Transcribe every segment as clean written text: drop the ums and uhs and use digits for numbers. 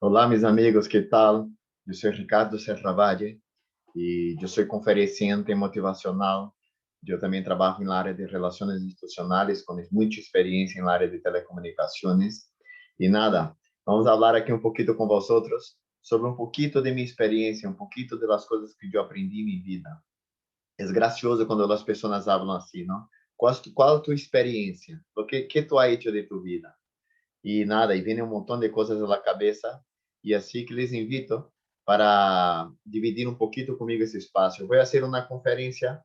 Olá, meus amigos, que tal? Eu sou Ricardo Serravalle e eu sou conferenciante motivacional. Eu também trabalho na área de relações institucionais, com muita experiência na área de telecomunicações. E nada, vamos falar aqui um pouquinho com vosotros sobre um pouquinho de minha experiência, um pouquinho das coisas que eu aprendi em minha vida. É gracioso quando as pessoas falam assim, não? Qual a tua experiência? O que tu has hecho de tu vida? E nada, e vem um montão de coisas na cabeça, e assim que les invito para dividir um pouquinho comigo esse espaço. Vou fazer uma conferência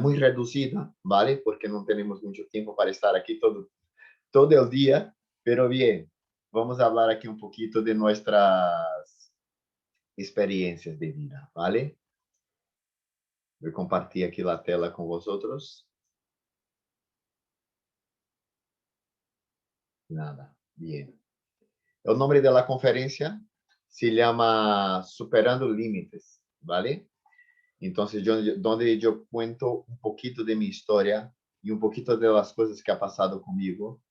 muito reduzida, ¿vale? Porque não temos muito tempo para estar aqui todo o dia, pero bien, vamos falar aqui um pouquinho de nossas experiências de vida, ¿vale? Vou compartilhar aqui a tela com vosotros. Nada, bien. O nome da conferência se chama Superando Límites, ¿vale? Entonces, donde yo cuento un poquito de mi historia y un poquito de las cosas que ha pasado conmigo.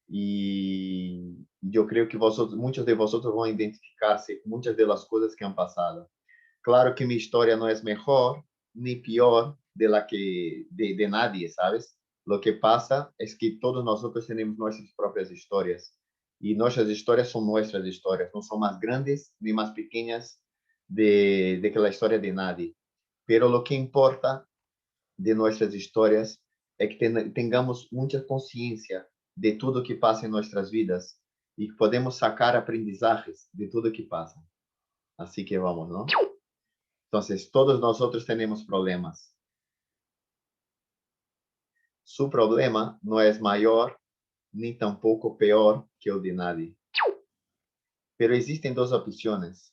Y yo creo que muchos de vosotros van a identificarse con muchas de las cosas que han pasado. Claro que mi historia no es mejor ni peor de la que de nadie, ¿sabes? Lo que pasa es que todos nosotros tenemos nuestras propias historias. Y nuestras historias son nuestras historias, no son más grandes ni más pequeñas de que la historia de nadie. Pero lo que importa de nuestras historias es que tengamos mucha conciencia de todo que pasa en nuestras vidas y que podemos sacar aprendizajes de todo que pasa. Así que vamos, ¿no? Entonces, todos nosotros tenemos problemas. Su problema no es mayor ni tampoco peor que el de nadie. Pero existen dos opciones.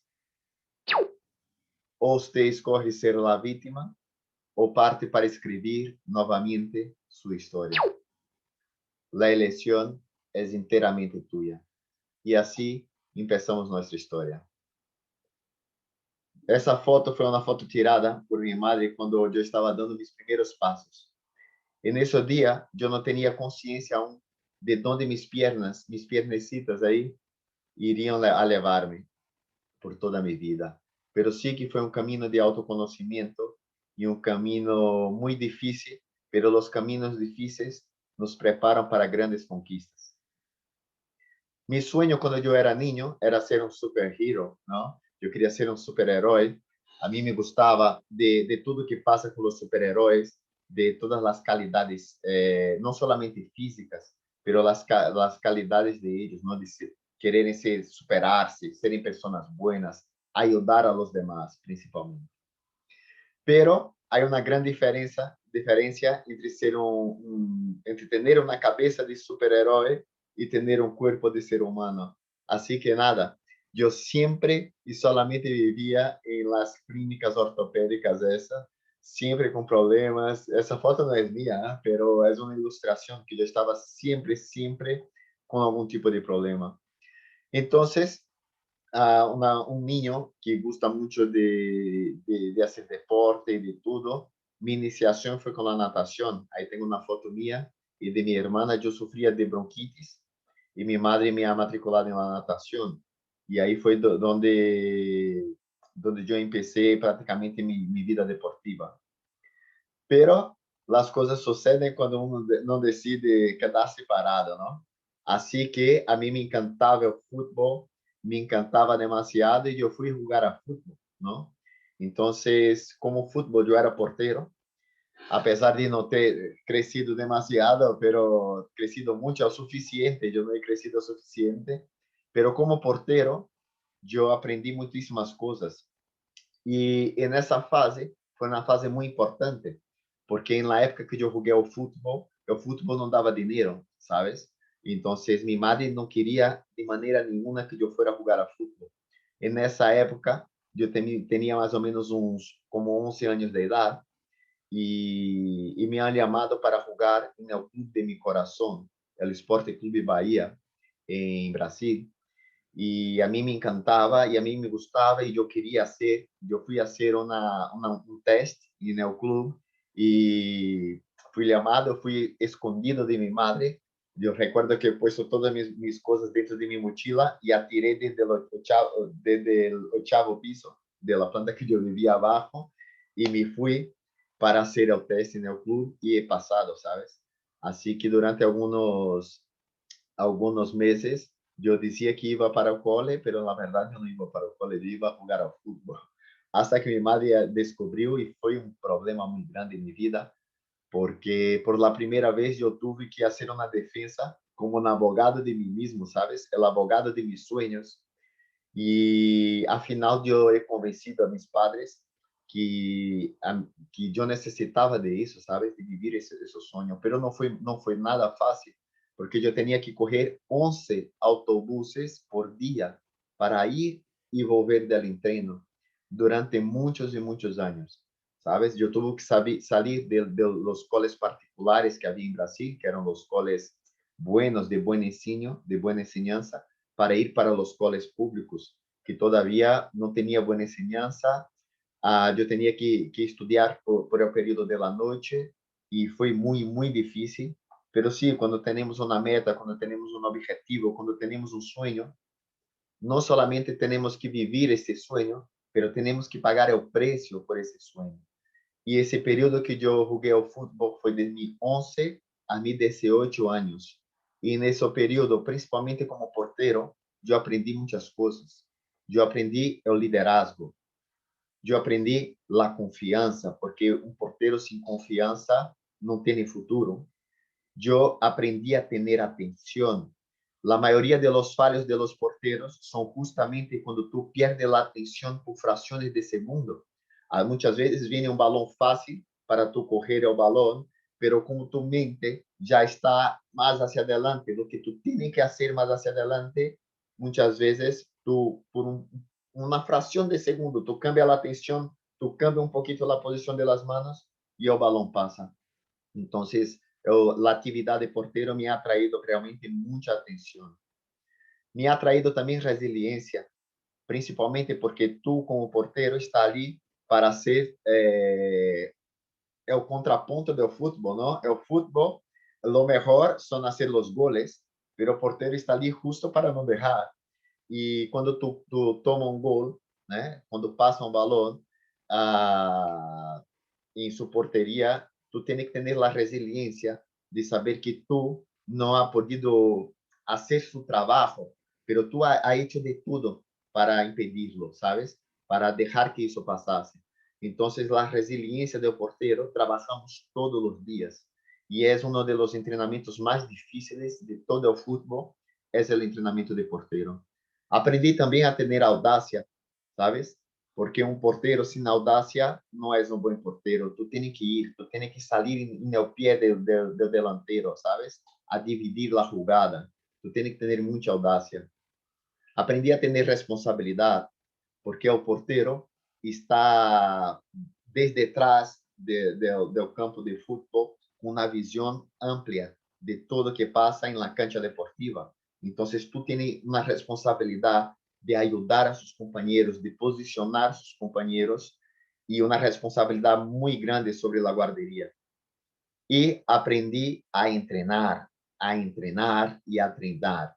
O usted escoge ser la víctima o parte para escribir nuevamente su historia. La elección es enteramente tuya. Y así empezamos nuestra historia. Essa foto foi uma foto tirada por minha madre quando eu estava dando meus primeiros passos. E nesse dia, eu não tinha consciência aún de onde mis piernecitas aí, iriam a levar-me por toda a minha vida. Pero sí que foi um caminho de autoconhecimento e um caminho muito difícil, pero os caminhos difíceis nos preparam para grandes conquistas. Mi sueño cuando yo era niño era ser un superhero, ¿no? Yo quería ser un superhéroe. A mí me gustaba de todo que pasa con los superhéroes, de todas las calidades, no solamente físicas, pero las calidades de ellos, ¿no? Querer superarse, serem personas buenas, ayudar a los demás, principalmente. Pero hay una gran diferencia entre entre tener una cabeza de superhéroe y tener un cuerpo de ser humano. Así que nada, yo siempre y solamente vivía en las clínicas ortopédicas siempre con problemas. Esa foto no es mía, ¿eh? Pero es una ilustración que yo estaba siempre con algún tipo de problema. Entonces, un niño que gusta mucho de hacer deporte y de todo. Mi iniciación fue con la natación. Ahí tengo una foto mía y de mi hermana. Yo sufría de bronquitis y mi madre me ha matriculado en la natación. Y ahí fue donde yo empecé prácticamente mi vida deportiva. Pero las cosas suceden cuando uno no decide quedarse parado, ¿no? Así que a mí me encantaba el fútbol, me encantaba demasiado y yo fui a jugar a fútbol, ¿no? Entonces, como fútbol, yo era portero, a pesar de no ter crecido demasiado, pero crecido mucho o suficiente, yo no he crecido suficiente, pero como portero, yo aprendí muchísimas cosas. Y en esa fase, fue una fase muy importante, porque en la época que yo jugué el fútbol no daba dinero, ¿sabes? Entonces mi madre no quería de manera ninguna que yo fuera a jugar a fútbol. En esa época, yo tenía más o menos como 11 años de edad y me han llamado para jugar en el club de mi corazón, el Esporte Clube Bahía, en Brasil. Y a mí me encantaba y a mí me gustaba y yo quería hacer, yo fui a hacer un test en el club y fui llamado, fui escondido de mi madre Yo recuerdo que he puesto todas mis cosas dentro de mi mochila y atiré desde el ochavo piso de la planta que yo vivía abajo y me fui para hacer el test en el club y he pasado, ¿sabes? Así que durante algunos meses yo decía que iba para el cole, pero la verdad yo no iba para el cole, yo iba a jugar al fútbol. Hasta que mi madre descubrió y fue un problema muy grande en mi vida porque por la primera vez yo tuve que hacer una defensa como un abogado de mí mismo, ¿sabes? El abogado de mis sueños. Y al final yo he convencido a mis padres que yo necesitaba de eso, ¿sabes? De vivir ese sueño. Pero no fue nada fácil, porque yo tenía que coger 11 autobuses por día para ir y volver del entreno durante muchos y muchos años. ¿Sabes? Yo tuve que salir de los coles particulares que había en Brasil, que eran los coles buenos, de buen ensino, de buena enseñanza, para ir para los coles públicos, que todavía no tenía buena enseñanza. Yo tenía que estudiar por el periodo de la noche y fue muy, muy difícil. Pero sí, cuando tenemos una meta, cuando tenemos un objetivo, cuando tenemos un sueño, no solamente tenemos que vivir ese sueño, pero tenemos que pagar el precio por ese sueño. Y ese periodo que yo jugué al fútbol fue de mis 11 a mis 18 años. Y en ese periodo, principalmente como portero, yo aprendí muchas cosas. Yo aprendí el liderazgo, yo aprendí la confianza, porque un portero sin confianza no tiene futuro. Yo aprendí a tener atención. La mayoría de los fallos de los porteros son justamente cuando tú pierdes la atención por fracciones de segundo. Muchas veces viene un balón fácil para tú coger el balón, pero como tu mente ya está más hacia adelante, lo que tú tienes que hacer más hacia adelante, muchas veces tú, una fracción de segundo, tú cambias la atención, tú cambias un poquito la posición de las manos y el balón pasa. Entonces, la actividad de portero me ha traído realmente mucha atención. Me ha traído también resiliencia, principalmente porque tú como portero está ali para ser el contrapunto del fútbol, ¿no? El fútbol, lo mejor son hacer los goles, pero el portero está ali justo para no dejar. Y cuando tú tomas un gol, ¿eh? Cuando pasa un balón, ah, en su portería, tú tienes que tener la resiliencia de saber que tú no has podido hacer su trabajo, pero tú has hecho de todo para impedirlo, ¿sabes? Para dejar que eso pasase. Entonces, la resiliencia del portero trabajamos todos los días y es uno de los entrenamientos más difíciles de todo el fútbol, es el entrenamiento de portero. Aprendí também a ter audácia, ¿sabes? Porque um porteiro sem audácia não é um bom porteiro. Tu tienes que ir, tu tienes que salir no pé do delantero, ¿sabes? A dividir a jugada. Tu tienes que ter muita audácia. Aprendi a ter responsabilidade, porque o porteiro está desde trás do campo de futebol com uma visão ampla de tudo que passa na cancha deportiva. Então, tu tens uma responsabilidade de ajudar a seus companheiros, de posicionar seus companheiros e uma responsabilidade muito grande sobre a guarderia. E aprendi a entrenar e a treinar,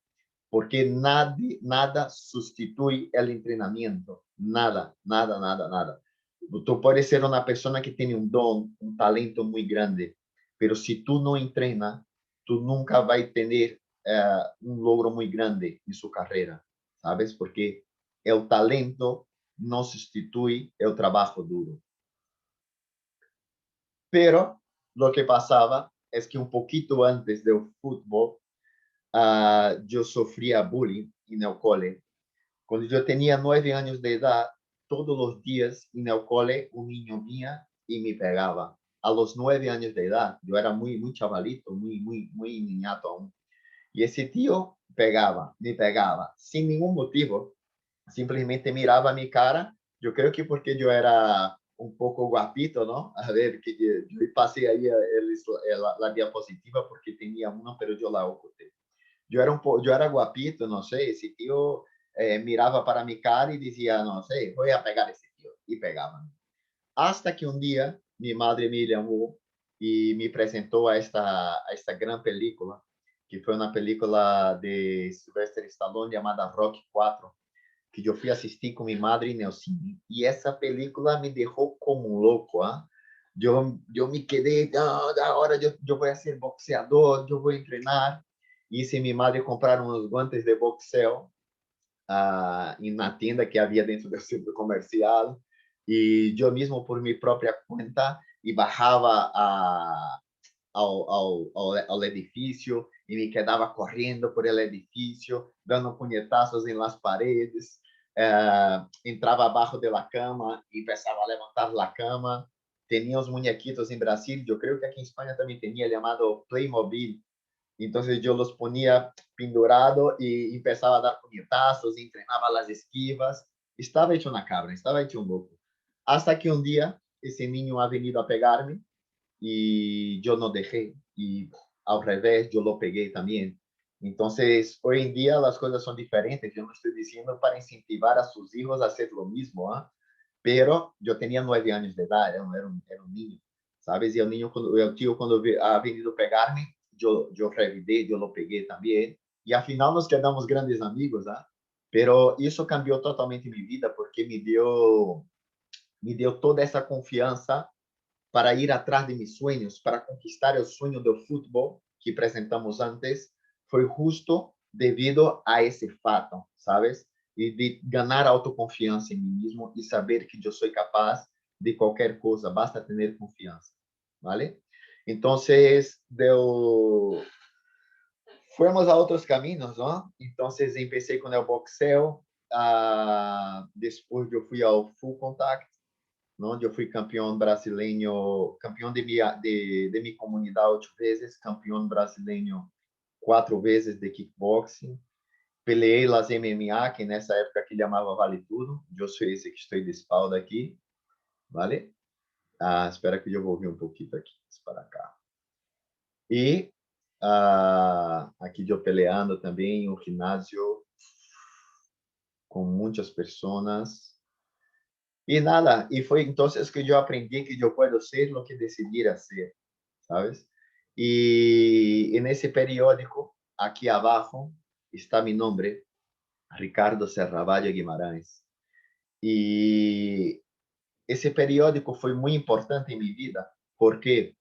porque nada sustitui o treinamento, nada, nada, nada, nada. Tu puedes ser uma pessoa que tem um dom, um talento muito grande, mas se tu não entrena, tu nunca vai ter logro muito grande em sua carreira, sabes? Porque o talento não substitui o trabalho duro. Pero lo que pasaba es que un poquito antes del fútbol, yo sufría bullying en el cole. Cuando yo tenía 9 años de edad, todos los días en el cole un niño venía y me pegaba. A los 9 años de edad, yo era muy, muy chavalito, muy, muy, muy niñato aún. Y ese tío me pegaba, sin ningún motivo. Simplesmente mirava a minha cara. Eu creio que porque eu era um pouco guapito, não? A ver, que eu passei aí a diapositiva porque tinha uma, mas eu lá ocultei. Eu era guapito, não sei, esse tio mirava para minha cara e dizia, não sei, vou a pegar esse tio. E pegava. Hasta que um dia, minha madre me chamou e me apresentou a esta gran película que foi uma película de Sylvester Stallone chamada Rocky 4, que eu fui assistir com minha madre no cine. E essa película me deixou como um louco. ¿Ah? Eu me quedei, agora eu vou ser boxeador, eu vou treinar. E se minha madre comprar uns guantes de boxeo na tienda que havia dentro do centro comercial. E eu mesmo, por minha própria conta, e bajava ao edifício e me quedava correndo por el edifício, dando punhetazos em las paredes. Entrava abaixo da cama e começava a levantar a cama. Tinha os muñequitos em Brasil, eu creio que aqui em Espanha também tinha, chamado Playmobil. Então, eu los ponía pendurado e empezava a dar puñetazos, e treinava as esquivas. Estava hecho uma cabra, estava hecho um louco. Hasta que um dia, esse niño ha venido a pegar-me y yo no dejé. Y al revés, yo lo pegué también. Entonces, hoy en día las cosas son diferentes. Yo no estoy diciendo para incentivar a sus hijos a hacer lo mismo, ¿eh? Pero yo tenía 9 años de edad, era un niño, ¿sabes? Y el niño, el tío, cuando ha venido a pegarme, yo revidé, yo lo pegué también. Y al final nos quedamos grandes amigos, ¿eh? Pero eso cambió totalmente mi vida porque me dio toda essa confiança para ir atrás de mis sueños, para conquistar el sueño del fútbol que presentamos antes, foi justo devido a esse fato, ¿sabes? E de ganhar autoconfiança em mim mesmo e saber que eu sou capaz de qualquer coisa, basta ter confiança, ¿vale? Entonces, fuimos a outros caminhos, ¿no? Entonces, empecé com o boxeo, depois eu fui ao full contact, onde eu fui campeão brasileiro, campeão de minha comunidade 8 vezes, campeão brasileiro 4 vezes de kickboxing. Peleei las MMA, que nessa época que chamava Vale Tudo. Eu sou esse que estou de espalda aqui, vale? Espera que eu vou vir um pouquinho aqui, para cá. E aqui eu peleando também em um ginásio com muitas pessoas. E nada, e foi então que eu aprendi que eu posso ser o que decidir ser, ¿sabes? E nesse periódico, aqui abaixo, está meu nome, Ricardo Serravalle Guimarães. E esse periódico foi muito importante em minha vida, porque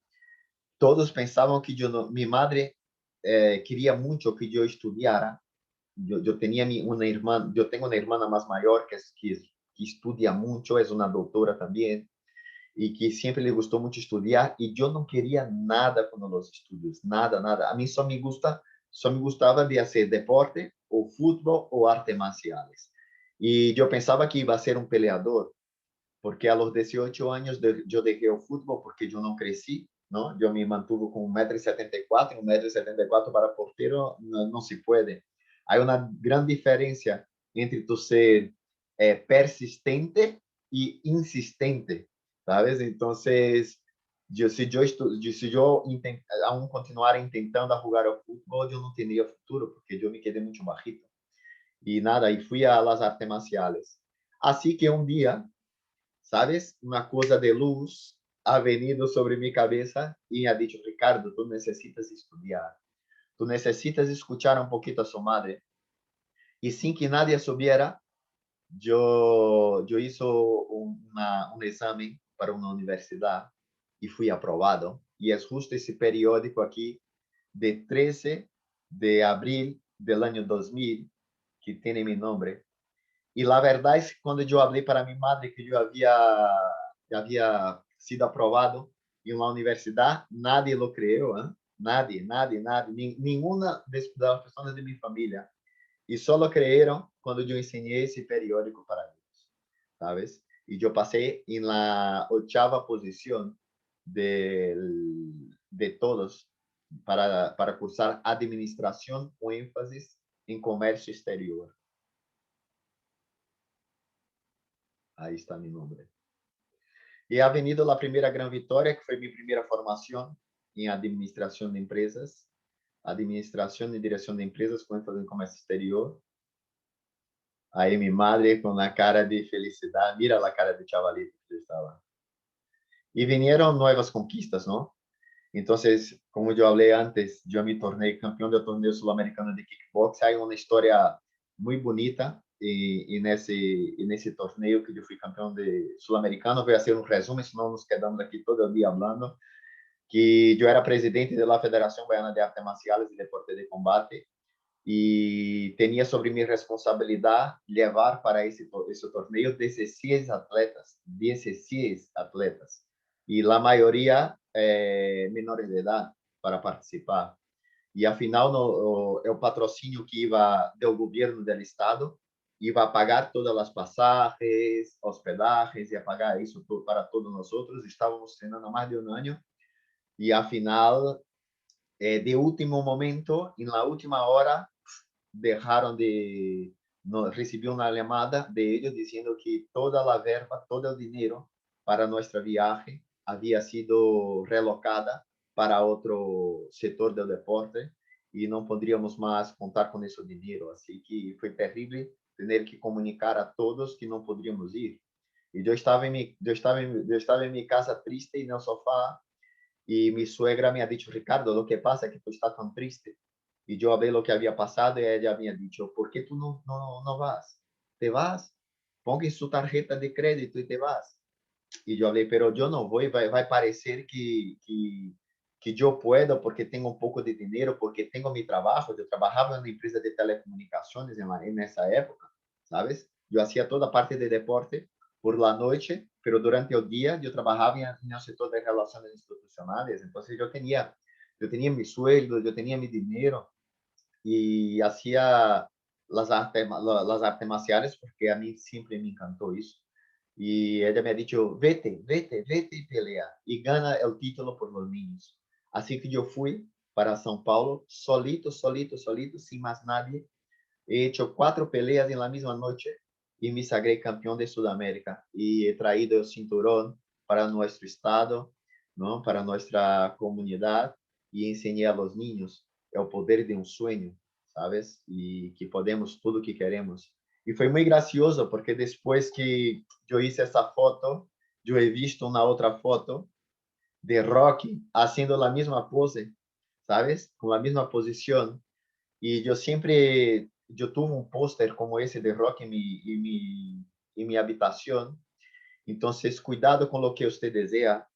todos pensavam que eu não, minha madre queria muito que eu estudara. Eu tinha uma irmã, eu tenho uma irmã mais maior que estuda muito, é uma doutora também, e que sempre lhe gostou muito estudar, e eu não queria nada com os estudos, nada, nada. A mim só me gostava de fazer deporte, ou futebol, ou artes marciais. E eu pensava que ia ser um peleador, porque a los 18 anos eu deixei o futebol porque eu não cresci, não? Eu me mantuve com 1,74 m, 1,74 m para porteiro não se pode. Há uma grande diferença entre tu ser persistente e insistente, ¿sabes? Então, se eu aún continuar tentando a jogar o futebol, eu não teria futuro, porque eu me quedei muito bajito. E nada, e fui a las artes marciales. Assim que um dia, ¿sabes? Uma coisa de luz ha venido sobre minha cabeça e ha dicho, Ricardo, tu necessitas estudar. Tu necessitas escuchar um pouquinho a sua madre. E sem que nadie supiera, eu hice um exame para uma universidade e fui aprovado. E é justo esse periódico aqui, de 13 de abril del año 2000, que tem meu nome. E a verdade é que quando eu falei para minha madre que eu havia sido aprovado em uma universidade, nadie lo creu, ¿eh? Nadie, nadie, nadie. Nenhuma das pessoas de minha família. E só lo creyeron quando eu ensinei esse periódico para eles, ¿sabes? E eu passei em la 8ª posição de todos para cursar administração com ênfase em comércio exterior. Aí está meu nome. E ha venido a primeira gran vitória, que foi minha primeira formação em administração de empresas, administração e direção de empresas com ênfase em comércio exterior. Aí minha madre com a cara de felicidade, mira a cara de chavalito que eu estava. E vieram novas conquistas, não? Entonces, como yo hablé antes, yo me torné campeón del torneo sudamericano de kickbox. Hay una historia muy bonita en ese torneo que yo fui campeón de sudamericano. Voy a hacer un resumen, si no nos quedamos aquí todo el día hablando. Que yo era presidente de la Federación Baiana de Artes Marciales y Deporte de Combate y tenía sobre mi responsabilidad llevar para ese torneo 16 atletas, 16 atletas, y la mayoría menores de edad para participar. E afinal o patrocínio que iba do governo do estado iba a pagar todas as passagens, hospedagens, ia pagar isso para todos nós outros. Estávamos treinando há mais de um ano e afinal de último momento, na última hora, deixaram de no, recebi uma chamada de eles dizendo que toda a verba, todo o dinheiro para nossa viagem havia sido relocada para outro setor do deporte e não poderíamos mais contar com esse dinheiro. Assim que foi terrível ter que comunicar a todos que não poderíamos ir. E eu estava em minha casa triste e no sofá y mi suegra me ha dicho, Ricardo, lo que pasa es que tú estás tan triste. Y yo hablé lo que había pasado y ella me ha dicho, ¿por qué tú no vas? ¿Te vas? Ponga su tarjeta de crédito y te vas. Y yo hablé, pero yo no voy, va a parecer que yo puedo porque tengo un poco de dinero, porque tengo mi trabajo. Yo trabajaba en una empresa de telecomunicaciones en esa época, ¿sabes? Yo hacía toda parte de deporte por la noche, pero durante el día yo trabajaba en el sector de relaciones institucionales. Entonces yo tenía mi sueldo, yo tenía mi dinero y hacía las artes marciales porque a mí siempre me encantó eso. Y ella me ha dicho, vete, vete, vete y pelea y gana el título por los niños. Así que yo fui para São Paulo solito, solito, solito, sin más nadie. He hecho 4 peleas en la misma noche y me sagré campeón de Sudamérica. Y he traído el cinturón para nuestro estado, ¿no? Para nuestra comunidad y enseñé a los niños el poder de un sueño, ¿sabes? Y que podemos todo lo que queremos. Y fue muy gracioso porque después que yo hice esa foto, yo he visto una otra foto de Rocky haciendo la misma pose, ¿sabes? Con la misma posición. Y yo tuve un póster como ese de Rocky en mi habitación. Entonces, cuidado con lo que usted desea,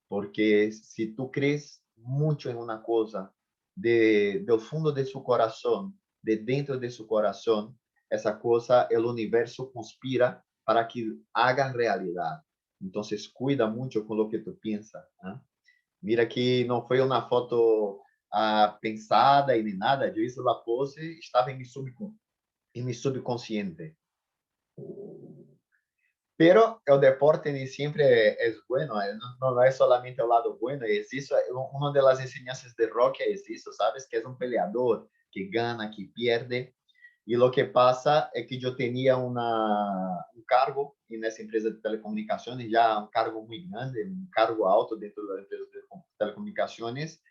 porque si tú crees mucho en una cosa, del fundo de su corazón, de dentro de su corazón, esa cosa, el universo conspira para que haga realidad. Entonces, cuida mucho con lo que tú piensas. ¿Eh? Mira que não foi uma foto pensada e nem nada. Eu hice a pose, estava em mi subconsciente. Pero el deporte ni siempre es bueno, no es solamente el lado bueno, es eso, una de las enseñanzas de Rocky es eso, ¿sabes? Que es un peleador que gana, que pierde. Y lo que pasa es que yo tenía un cargo en esa empresa de telecomunicaciones, ya un cargo muy grande, un cargo alto dentro de la empresa de telecomunicaciones,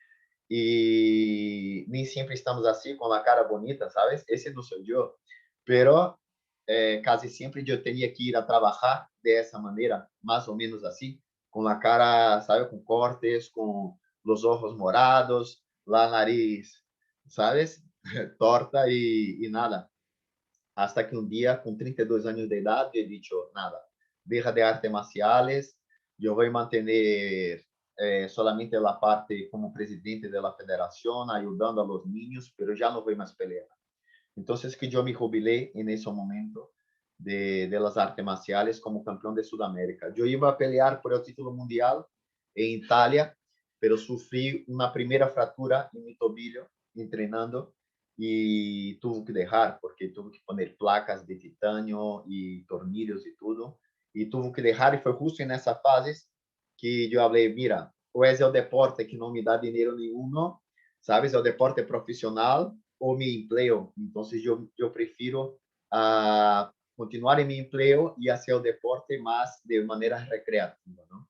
y ni siempre estamos así, con la cara bonita, ¿sabes? Ese no soy yo. Pero casi siempre yo tenía que ir a trabajar de esa manera, más o menos así, con la cara, ¿sabes? Con cortes, con los ojos morados, la nariz, ¿sabes? Torta y nada. Hasta que un día, con 32 años de edad, he dicho, nada, deja de artes marciales, yo voy a mantener solamente la parte como presidente de la federación, ayudando a los niños, pero ya no voy más a pelear. Entonces que yo me jubilé en ese momento de las artes marciales como campeón de Sudamérica. Yo iba a pelear por el título mundial en Italia, pero sufrí una primera fractura en mi tobillo entrenando y tuve que dejar porque tuve que poner placas de titanio y tornillos y todo. Y tuve que dejar y fue justo en esa fase que yo hablé, mira, o es el deporte que no me da dinero ninguno, ¿sabes? El deporte profesional o mi empleo. Entonces yo prefiero continuar en mi empleo y hacer el deporte más de manera recreativa, ¿no?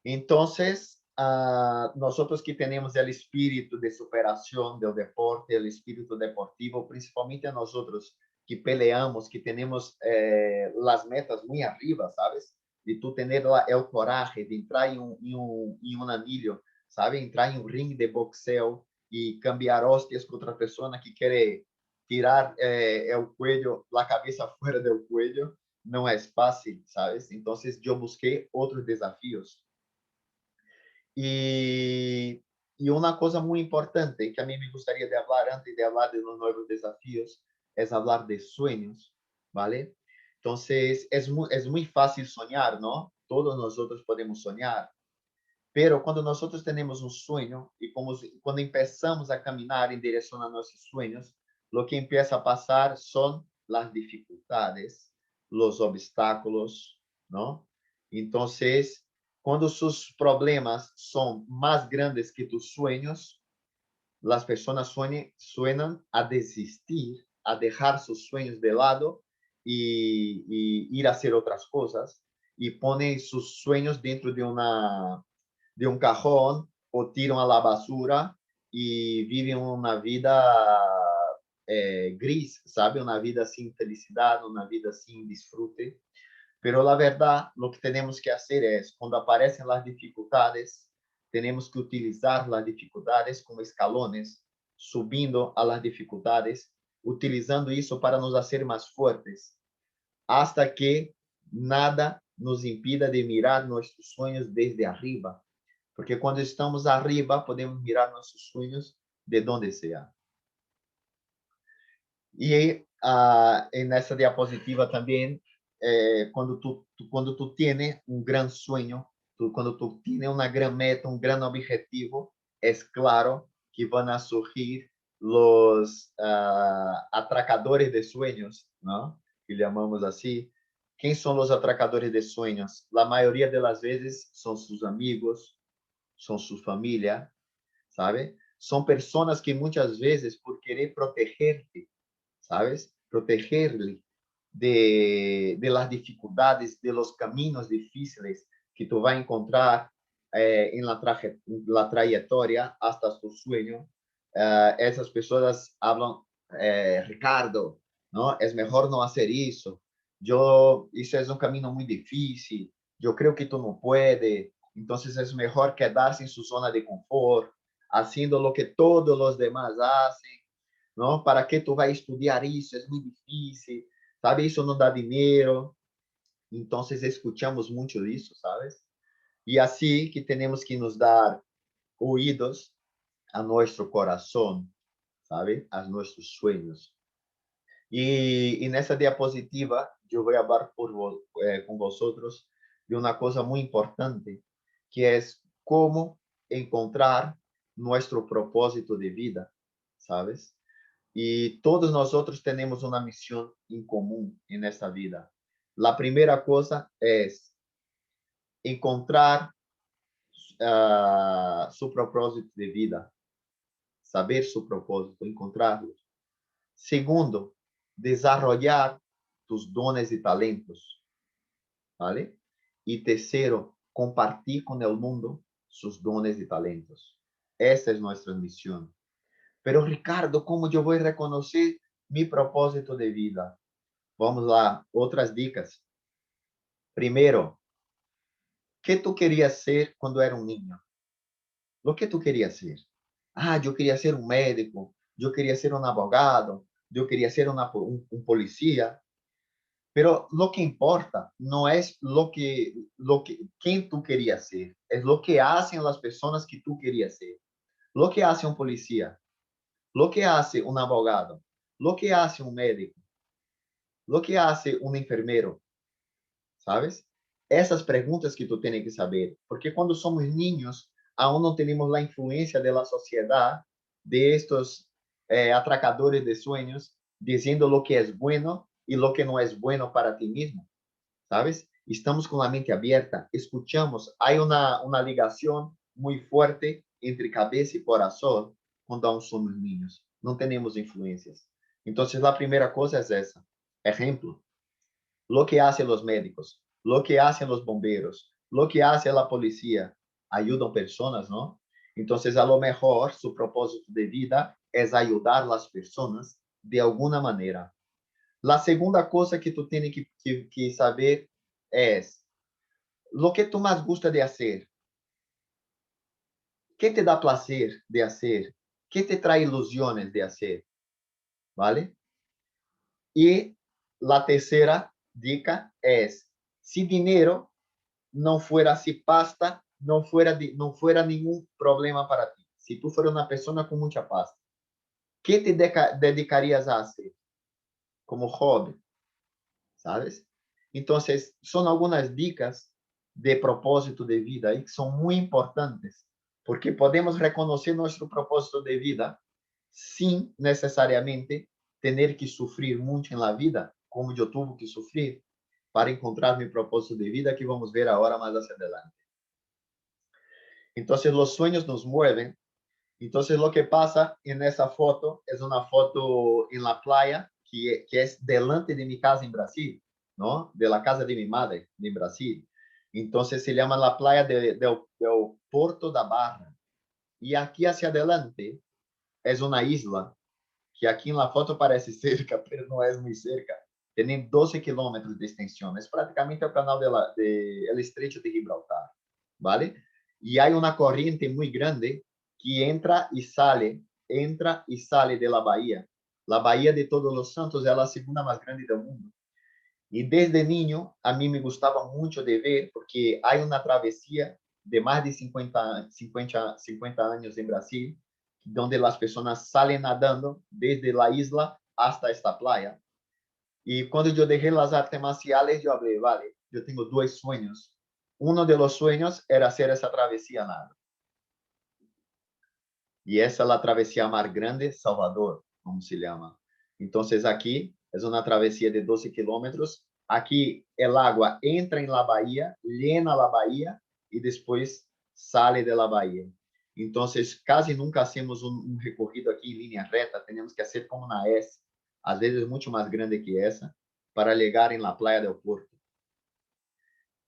Entonces, nosotros que tenemos el espíritu de superación del deporte, el espíritu deportivo, principalmente a nosotros que peleamos, que tenemos las metas muy arriba, ¿sabes? De tú tener el coraje de entrar en un anillo sabe? Entrar em um ringue de boxeo e cambiar hostias com outra pessoa que quer tirar o cuello, a cabeça fora do cuello, não é fácil, sabes? Então, eu busquei outros desafios. E, e uma coisa muito importante que a mim me gostaria de falar antes de falar de los novos desafios é falar de sonhos, ¿vale? Então, é muito fácil sonhar, não? Todos nós podemos sonhar, pero quando nós temos um sonho e quando começamos a caminhar em direção a nossos sonhos, o que empieza a passar são as dificuldades, os obstáculos, não? Então, quando seus problemas são mais grandes que tus sueños, as pessoas suenan a desistir, a deixar seus sueños de lado e ir a hacer outras coisas e ponem seus sueños dentro de um cajón ou tiram a la basura e vivem uma vida gris, sabe? Uma vida sem felicidade, uma vida sem disfrute. Pero la verdad, lo que tenemos que hacer es, cuando aparecen las dificultades, tenemos que utilizar las dificultades como escalones, subindo a las dificultades, utilizando isso para nos hacer más fuertes, hasta que nada nos impida de mirar nuestros sueños desde arriba. Porque quando estamos arriba, podemos mirar nossos sonhos de donde sea. E nessa diapositiva também, quando tu tienes um grande sonho, quando tu tienes uma grande meta, um grande objetivo, é claro que vão a surgir os atracadores de sueños, não? Que chamamos assim. Quem são os atracadores de sueños? A maioria das vezes são seus amigos, são sua família, sabe? São pessoas que muitas vezes, por querer proteger-te, ¿sabes? Protegerle de las dificultades, de los caminos difíciles que tú vas a encontrar en la trayectoria hasta tu sueño. Essas pessoas hablan, Ricardo, ¿no? Es mejor no hacer eso. Isso es un camino muy difícil. Yo creo que tú no puedes. Entonces es mejor quedarse en su zona de confort, haciendo lo que todos los demás hacen. Não? Para que tu vai estudar isso? É muito difícil, sabe? Isso não dá dinheiro. Então, escutamos muito isso, sabes? E assim que temos que nos dar ouvidos a nosso coração, sabe? A nossos sonhos. E nessa diapositiva, eu vou falar com vocês de uma coisa muito importante, que é como encontrar nosso propósito de vida, sabes? E todos nós temos uma missão em comum nesta vida. A primeira coisa é encontrar seu propósito de vida, saber seu propósito, encontrá-lo. Segundo, desarrollar tus dones e talentos, ¿vale? E terceiro, compartilhar com o mundo seus dones e talentos. Essa é nossa missão. Pero Ricardo, como eu vou reconhecer meu propósito de vida? Vamos lá, outras dicas. Primeiro, que tu querias ser quando era um niño? O que tu querias ser? Eu queria ser um médico, eu queria ser um advogado, eu queria ser um polícia. Pero lo que importa não é quem tu querias ser, é lo que hacen as pessoas que tu querias ser. Lo que hace um policía, lo que hace um advogado, lo que hace um médico, lo que hace um enfermeiro, ¿sabes? Essas perguntas que tu tens que saber, porque quando somos niños, aún não temos a influência da sociedade, de estos atracadores de sueños, dizendo lo que é bueno e lo que não é bueno para ti mesmo, ¿sabes? Estamos com a mente aberta, escuchamos, há uma ligação muito forte entre cabeça e coração quando aún somos niños, não temos influências. Então, a primeira coisa é essa. Exemplo, lo que hacen los médicos, lo que hacen los bomberos, lo que hace la policía, ayudan personas, ¿no? Entonces, a lo mejor, su propósito de vida es ayudar a las personas de alguna manera. La segunda cosa que tú tienes que saber es lo que tú más gusta de hacer. ¿Qué te da placer de hacer? ¿Qué te trae ilusiones de hacer? ¿Vale? Y la tercera dica es, si dinero no fuera, si pasta no fuera ningún problema para ti, si tú fueras una persona con mucha pasta, ¿qué te dedicarías a hacer como hobby? ¿Sabes? Entonces, son algunas dicas de propósito de vida y que son muy importantes, porque podemos reconocer nuestro propósito de vida sin necesariamente tener que sufrir mucho en la vida, como yo tuve que sufrir para encontrar mi propósito de vida, que vamos a ver ahora más hacia adelante. Entonces, los sueños nos mueven. Entonces, lo que pasa en esa foto es una foto en la playa que es delante de mi casa en Brasil, ¿no? De la casa de mi madre en Brasil. Entonces, se llama la playa del Porto da Barra. Y aquí hacia adelante es una isla que aquí en la foto parece cerca, pero no es muy cerca. Tiene 12 kilómetros de extensión. Es prácticamente el canal el estrecho de Gibraltar, ¿vale? Y hay una corriente muy grande que entra y sale de la bahía. La bahía de Todos los Santos es la segunda más grande del mundo. Y desde niño a mí me gustaba mucho de ver, porque hay una travesía de más de 50 años en Brasil, donde las personas salen nadando desde la isla hasta esta playa. Y cuando yo dejé las artes marciales, yo hablé, vale, yo tengo dos sueños. Uno de los sueños era hacer esa travesía nada. Y esa es la travesía Mar Grande Salvador, como se llama. Entonces aquí es una travesía de 12 kilómetros. Aquí el agua entra en la bahía, llena la bahía y después sale de la bahía. Entonces casi nunca hacemos un recorrido aquí en línea recta, tenemos que hacer como una S, a veces mucho más grande que esa, para llegar en la playa del Porto.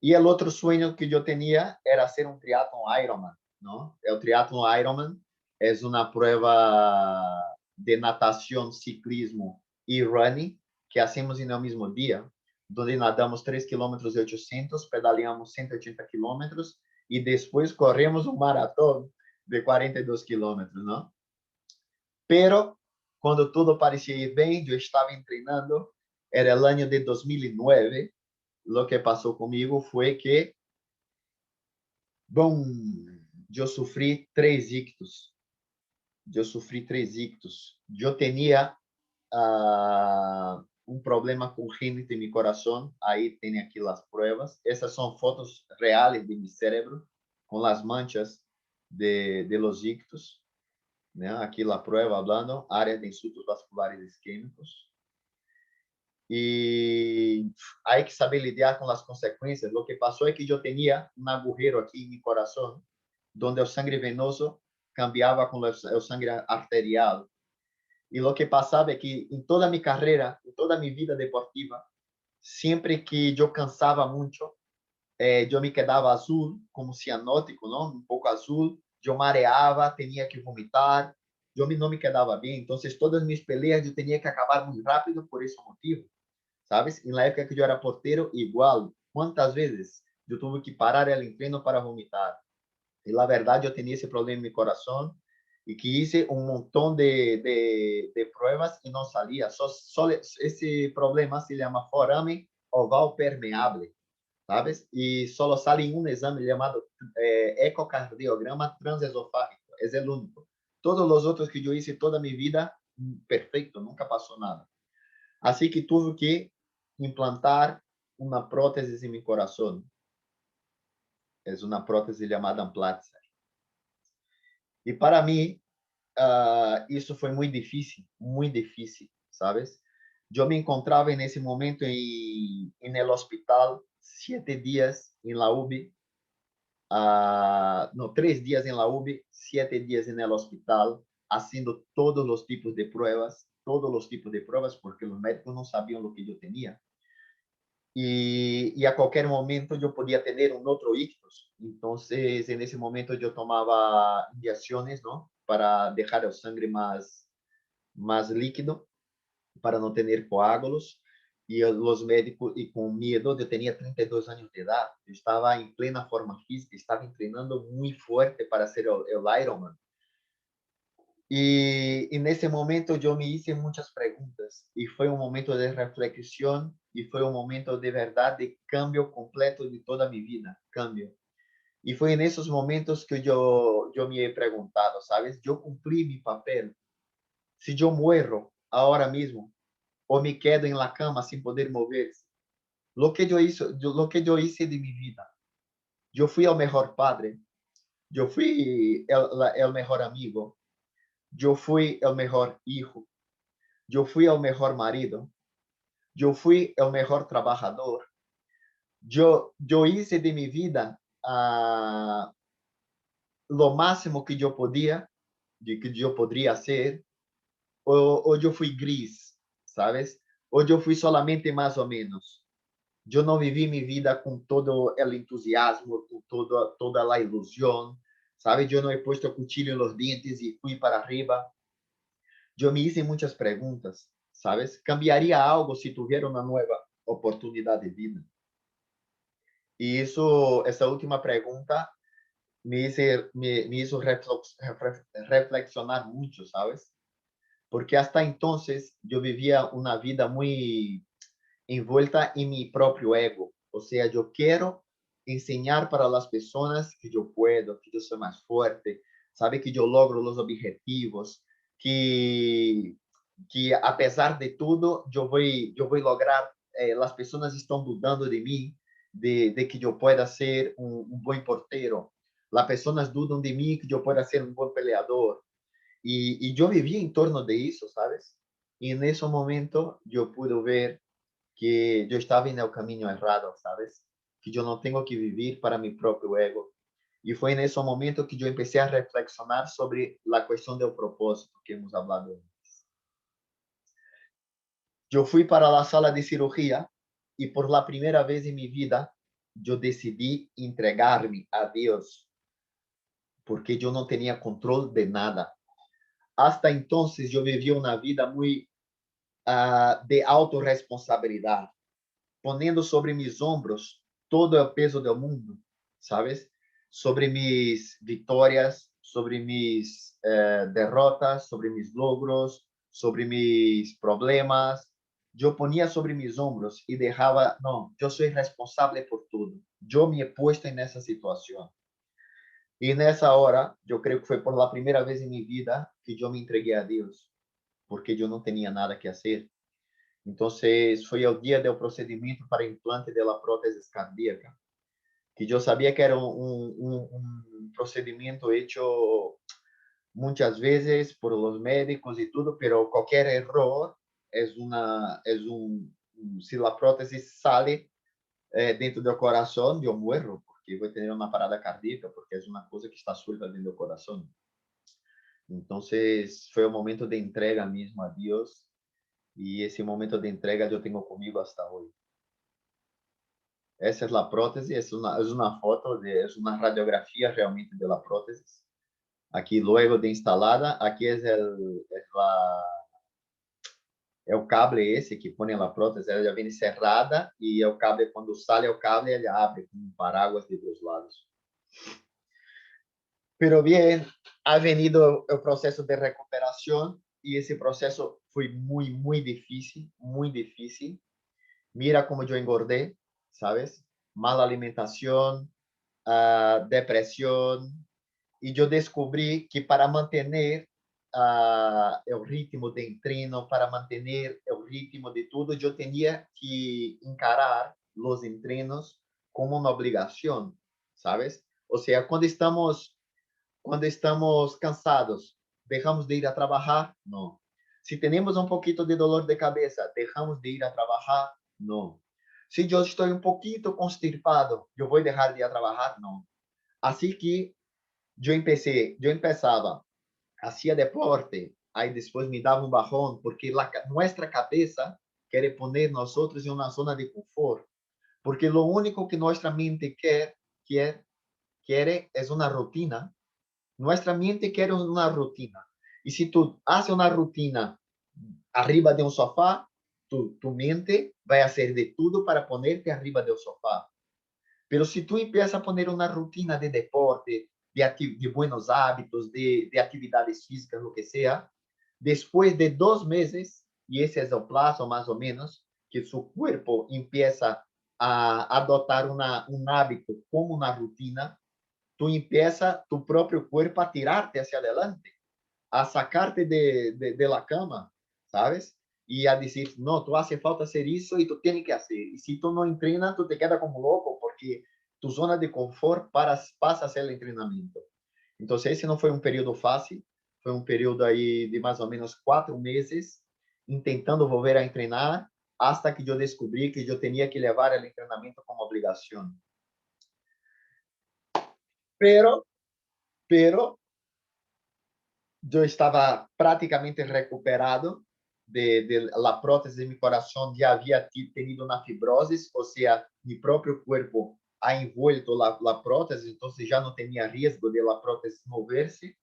Y el otro sueño que yo tenía era hacer un triatlón Ironman, ¿no? El triatlón Ironman es una prueba de natación, ciclismo y running que hacemos en el mismo día, donde nadamos 3 kilómetros de 800, pedaleamos 180 kilómetros y después corremos un maratón de 42 kilómetros, ¿no? Pero cuando todo parecía ir bien, yo estaba entrenando, era el año de 2009, lo que pasó conmigo fue que bom, yo sufrí 3 ictus. Yo sufrí 3 ictus. Yo tenía un problema congénito en mi corazón. Ahí tenía aquí las pruebas. Esas son fotos reales de mi cerebro con las manchas de los ictus, ¿no? Aquí la prueba hablando, área de insultos vasculares isquémicos. Y hay que saber lidiar con las consecuencias. Lo que pasó es que yo tenía un agujero aquí en mi corazón, donde el sangre venoso cambiaba con el sangre arterial. Y lo que pasaba es que en toda mi carrera, en toda mi vida deportiva, siempre que yo cansaba mucho, yo me quedaba azul, como cianótico, ¿no? Un poco azul, yo mareaba, tenía que vomitar, yo no me quedaba bien. Entonces, todas mis peleas yo tenía que acabar muy rápido por ese motivo. ¿Sabes? En la época que yo era portero, igual. ¿Cuántas veces yo tuve que parar el entreno para vomitar? Y la verdad, yo tenía ese problema en mi corazón y que hice un montón de pruebas y no salía. Ese problema se llama forame oval permeable, ¿sabes? Y solo sale en un examen llamado ecocardiograma transesofágico. Es el único. Todos los otros que yo hice toda mi vida, perfecto, nunca pasó nada. Así que tuve que implantar una prótesis en mi corazón. Es una prótesis llamada Amplatzer. Y para mí, isso foi muito difícil, ¿sabes? Eu me encontrava nesse momento en el hospital 7 días en la UBI, no, 3 días en la UBI, 7 días en el hospital, haciendo todos los tipos de pruebas, porque los médicos no sabían lo que yo tenía. Y a cualquier momento yo podía tener un otro ictus. Entonces, en ese momento yo tomaba inyecciones, ¿no? Para dejar el sangre más líquido, para no tener coágulos. y los médicos, y con miedo, yo tenía 32 años de edad, yo estaba en plena forma física, estaba entrenando muy fuerte para hacer el Ironman. Y en ese momento yo me hice muchas preguntas y fue un momento de reflexión y fue un momento de verdad de cambio completo de toda mi vida, cambio. Y fue en esos momentos que yo me he preguntado, ¿sabes? Yo cumplí mi papel. Si yo muero ahora mismo o me quedo en la cama sin poder moverse, lo que yo hice de mi vida, yo fui el mejor padre, yo fui el mejor amigo, yo fui el mejor hijo, yo fui el mejor marido, yo fui el mejor trabajador, yo hice de mi vida lo máximo que yo podía, de que yo podría hacer, o yo fui gris, ¿sabes? O yo fui solamente más o menos. Yo no viví mi vida con todo el entusiasmo, con toda la ilusión, ¿sabes? Yo no he puesto cuchillo en los dientes y fui para arriba. Yo me hice muchas preguntas, ¿sabes? ¿Cambiaría algo si tuviera una nueva oportunidad de vida? Y eso, esa última pregunta me hizo reflexionar mucho, ¿sabes? Porque hasta entonces yo vivía una vida muy envuelta en mi propio ego. O sea, yo quiero enseñar para las personas que yo puedo, que yo soy más fuerte, sabe que yo logro los objetivos, que, que a pesar de todo, yo voy a lograr, las personas están dudando de mí, de que yo pueda ser un buen portero. Las personas dudan de mí que yo pueda ser un buen peleador. Y yo vivía en torno de eso, ¿sabes? Y en ese momento yo pude ver que yo estaba en el camino errado, ¿sabes? Que yo no tengo que vivir para mi propio ego. Y fue en ese momento que yo empecé a reflexionar sobre la cuestión del propósito que hemos hablado. Yo fui para la sala de cirugía y por la primera vez en mi vida yo decidí entregarme a Dios porque yo no tenía control de nada. Hasta entonces yo vivía una vida muy de autorresponsabilidad, poniendo sobre mis hombros todo el peso del mundo, ¿sabes? Sobre mis victorias, sobre mis derrotas, sobre mis logros, sobre mis problemas. Yo ponía sobre mis hombros y dejaba, no, yo soy responsable por todo. Yo me he puesto en esa situación. Y en esa hora, yo creo que fue por la primera vez en mi vida que yo me entregué a Dios, porque yo no tenía nada que hacer. Entonces, foi o dia do procedimento para implante da prótese cardíaca, que eu sabia que era um procedimento hecho muitas vezes por os médicos e tudo, pero qualquer error se a prótese sale dentro do coração, eu morro, porque vou ter uma parada cardíaca, porque é uma coisa que está suelta dentro do coração. Então, foi o momento de entrega mesmo a Deus, e esse momento de entrega eu tenho comigo hasta hoje. Essa é a prótese, é uma foto, é uma radiografia realmente da prótese. Aqui, logo de instalada, aqui é o cable esse que põe a prótese, ela já vem cerrada e o cable, quando sai o cable, ele abre com um paraguas de dois lados. Pero bien, ha venido o processo de recuperação e esse processo foi muito difícil, muito difícil. Mira como eu engordei, ¿sabes? Mala alimentação, depresión, y yo descubrí que para mantener el ritmo de entreno, para mantener el ritmo de todo, yo tenía que encarar los entrenos como una obligación, ¿sabes? O sea, cuando estamos cansados, dejamos de ir a trabajar, no. Si tenemos un poquito de dolor de cabeza, dejamos de ir a trabajar, no. Si yo estoy un poquito constipado, yo voy a dejar de ir a trabajar, no. Así que yo empezaba, hacía deporte, ahí después me daba un bajón, porque nuestra cabeza quiere poner nosotros en una zona de confort, porque lo único que nuestra mente quiere es una rutina. Nuestra mente quiere una rutina. Y si tú haces una rutina arriba de un sofá, tu mente vai fazer de tudo para ponerte arriba do sofá. Pero se tu empiezas a poner uma rutina de deporte, de buenos hábitos, de atividades físicas, lo que sea, después de 2 meses, y ese es el plazo más o menos, que su cuerpo empieza a adotar un hábito como una rutina, tú empieza tu propio cuerpo a tirarte hacia adelante, a sacarte de la cama, ¿sabes? Y a decir, no, tú hace falta hacer eso y tú tienes que hacer. Y si tú no entrenas, tú te quedas como loco porque tu zona de confort pasa a ser el entrenamiento. Entonces, ese no fue un período fácil, fue un período ahí de más o menos 4 meses intentando volver a entrenar hasta que yo descubrí que yo tenía que llevar el entrenamiento como obligación. Pero, pero yo estaba prácticamente recuperado de la prótesis de mi corazón, ya había tenido una fibrosis, o sea, mi propio cuerpo ha envuelto la prótesis, entonces ya no tenía riesgo de la prótesis moverse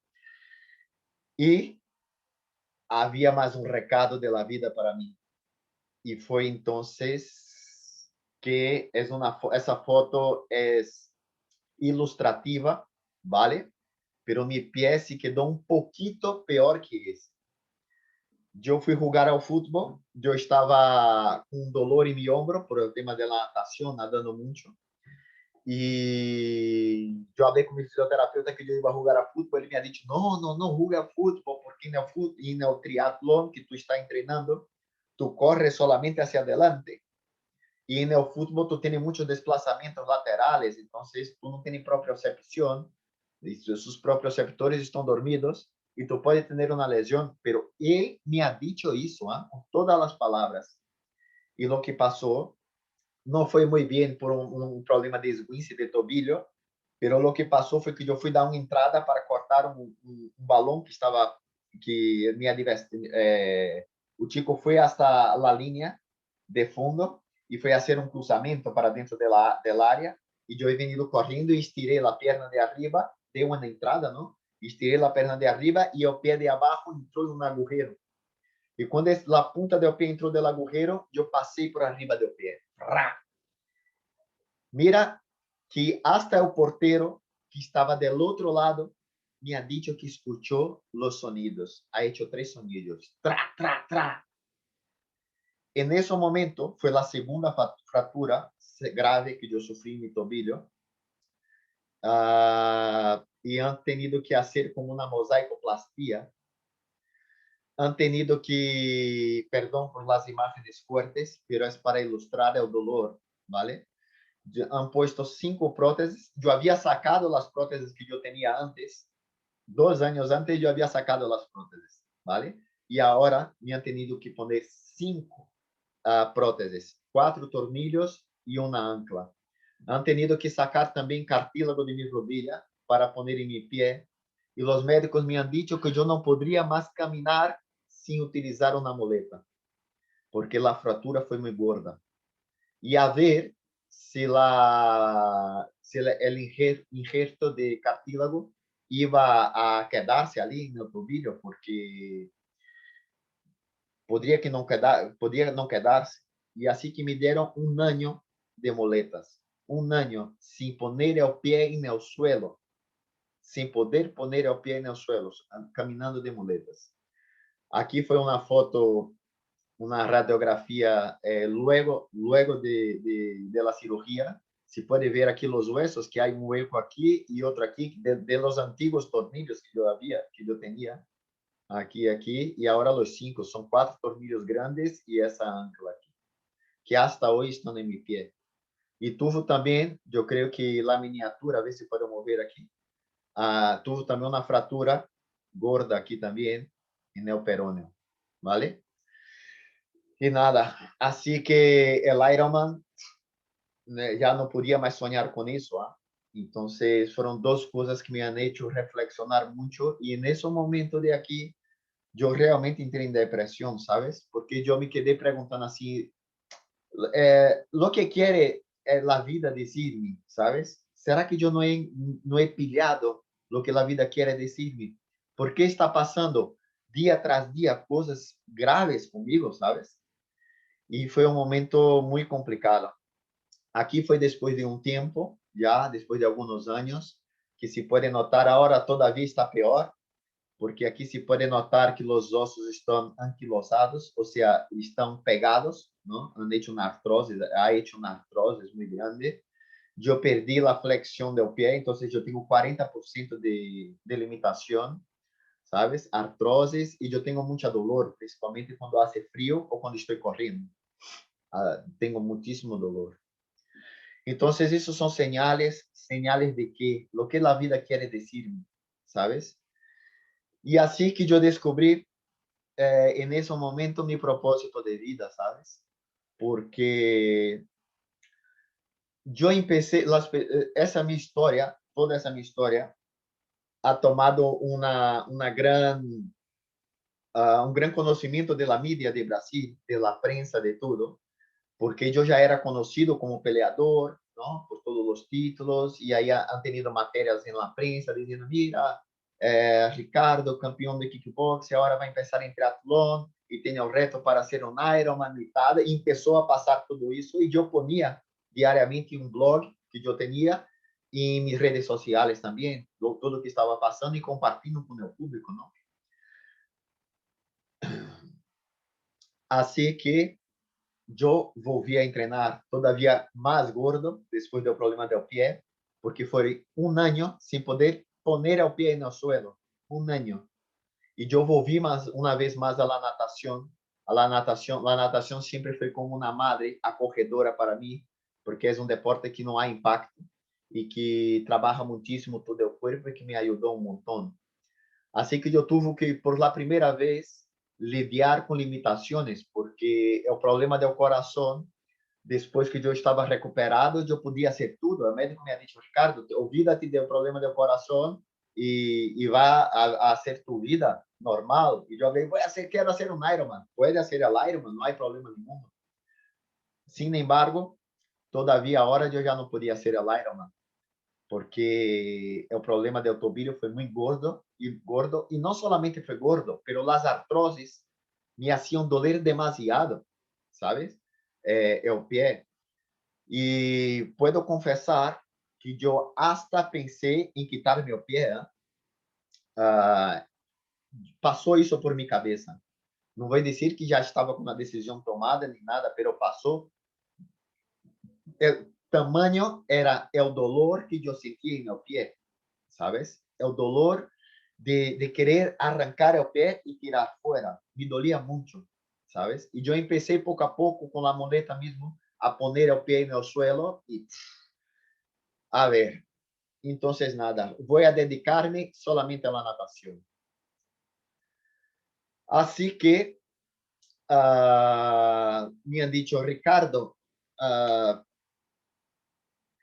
y había más un recado de la vida para mí. Y fue entonces que esa foto es ilustrativa, ¿vale? Pero mi pie se quedó un poquito peor que ese. Eu fui jogar ao futebol, eu estava com dolor em meu ombro por o tema da natação, nadando muito. E eu falei com o fisioterapeuta que eu ia jogar a futebol, ele me disse, não, não, não joga a futebol, porque no triatlón que tu está treinando, tu corres solamente hacia adelante. E no futebol tu tens muitos desplazamentos laterais, então tu não tens propriocepção, seus proprioceptores estão dormidos, y tú puedes tener una lesión, pero él me ha dicho eso, con todas las palabras. Y lo que pasó no fue muy bien por un problema de esguince de tobillo, pero lo que pasó fue que yo fui a dar una entrada para cortar un balón que estaba, que mi o chico fue hasta la línea de fondo y fue a hacer un cruzamiento para dentro del área, y yo he venido corriendo y estiré la pierna de arriba, de una entrada, ¿no? Estirei a perna de arriba e o pé de abaixo entrou em um agujero. E quando a punta do pé entrou no agujero, eu passei por arriba do pé. Mira que hasta o porteiro que estava do outro lado me ha dicho que escuchou os sonidos. Ha hecho 3 sonidos. Tra, tra, tra. En ese momento foi a segunda fratura grave que eu sofri em meu tobillo. E han tenido que hacer como uma mosaicoplastia. Han tenido que, perdón por las imágenes fuertes, pero es para ilustrar el dolor, ¿vale? Han puesto 5 prótesis. Yo había sacado las prótesis que yo tenía antes. 2 años antes yo había sacado las prótesis, ¿vale? Y ahora me han tenido que poner 5 prótesis, 4 tornillos y una ancla. Han tenido que sacar también cartílago de mi rodilla para poner en mi pie. Y los médicos me han dicho que yo no podría más caminar sin utilizar una muleta, porque la fractura fue muy gorda. Y a ver si el injerto de cartílago iba a quedarse ali en el tobillo, porque podría no quedarse. Y así que me dieron un año de muletas, un año sin poner el pie en el suelo, sin poder poner el pie en el suelo, caminando de muletas. Aquí foi uma foto, uma radiografia luego de la cirugía. Se pode ver aqui os huesos, que há um hueco aqui e outro aqui, de los antiguos tornillos que eu tinha, aqui, e agora os 5, são 4 tornillos grandes e essa ancla aqui, que hasta hoje estão em meu pé. E tuvo também, eu creio que a miniatura, a ver se pode mover aqui, tuvo também uma fratura gorda aqui também, en el peroneo, ¿vale? Y nada, así que el Ironman ya no podía más soñar con eso. Entonces fueron 2 cosas que me han hecho reflexionar mucho, y en ese momento de aquí yo realmente entré en depresión, ¿sabes? Porque yo me quedé preguntando así, lo que quiere la vida decirme, ¿sabes? ¿Será que yo no he pillado lo que la vida quiere decirme? ¿Por qué está pasando día tras día cosas graves conmigo, ¿sabes? e foi um momento muito complicado. Aqui foi depois de um tempo, já depois de alguns anos, que se pode notar agora todavia está pior, porque aqui se pode notar que os ossos estão anquilosados, ou seja, estão pegados, não? Han hecho uma artrose, ha hecho uma artrose muito grande. Eu perdi a flexião do pé, então eu tenho 40% de limitação, sabes? Artroses, e eu tenho muita dolor, principalmente quando hace frio ou quando estou correndo. Tenho muitíssimo dolor. Então, isso são señales de que lo que a vida quer decir-me, sabes? E assim que eu descobri en ese momento mi propósito de vida, ¿sabes? Porque yo empecé, esa mi historia, toda esa mi historia, ha tomado una gran, un gran conocimiento de la media de Brasil, de la prensa, de todo, porque yo ya era conocido como peleador, ¿no? Por todos los títulos, y ahí han tenido materias en la prensa diciendo, mira, Ricardo, campeão de kickboxing, agora vai começar em triatlon e tem o reto para ser um Ironman e tal. E começou a passar tudo isso e eu ponia diariamente um blog que eu tinha e em minhas redes sociais também, tudo o que estava passando e compartilhando com o meu público, não? Assim que eu volvi a treinar todavia mais gordo depois do problema do pé, porque foi um ano sem poder poner o pé no suelo, um ano. E eu volvi mais uma vez mais à natação. A natação sempre foi como uma madre acolhedora para mim, porque é um deporte que não há impacto e que trabalha muitíssimo todo o corpo e que me ajudou um montão. Assim que eu tive que, por la primeira vez, lidiar com limitações, porque o problema do coração, depois que eu estava recuperado, eu podia ser tudo. O médico me ha dicho, Ricardo, olvídate do problema do coração e vá a ser tu vida normal. E eu falei, quero ser um Ironman. Pode ser el Ironman, não há problema nenhum. Sin embargo, todavia, agora eu já não podia ser el Ironman, porque o problema do tobillo foi muito gordo, e não solamente foi gordo, pero as artroses me hacían doler demasiado, ¿sabes? O pé. E puedo confessar que eu hasta pensei em quitar meu pé. Passou isso por minha cabeça. Não vou dizer que já estava com uma decisão tomada nem nada, pero passou. O tamanho era o dolor que eu sentia em meu pé, sabes? O dolor de querer arrancar o pé e tirar fora. Me doía muito, sabes? E eu empecé pouco a pouco com a muleta mesmo a poner o pé no suelo e a ver. Entonces, nada, voy a dedicarme solamente a la natación. Así que me han dicho, Ricardo,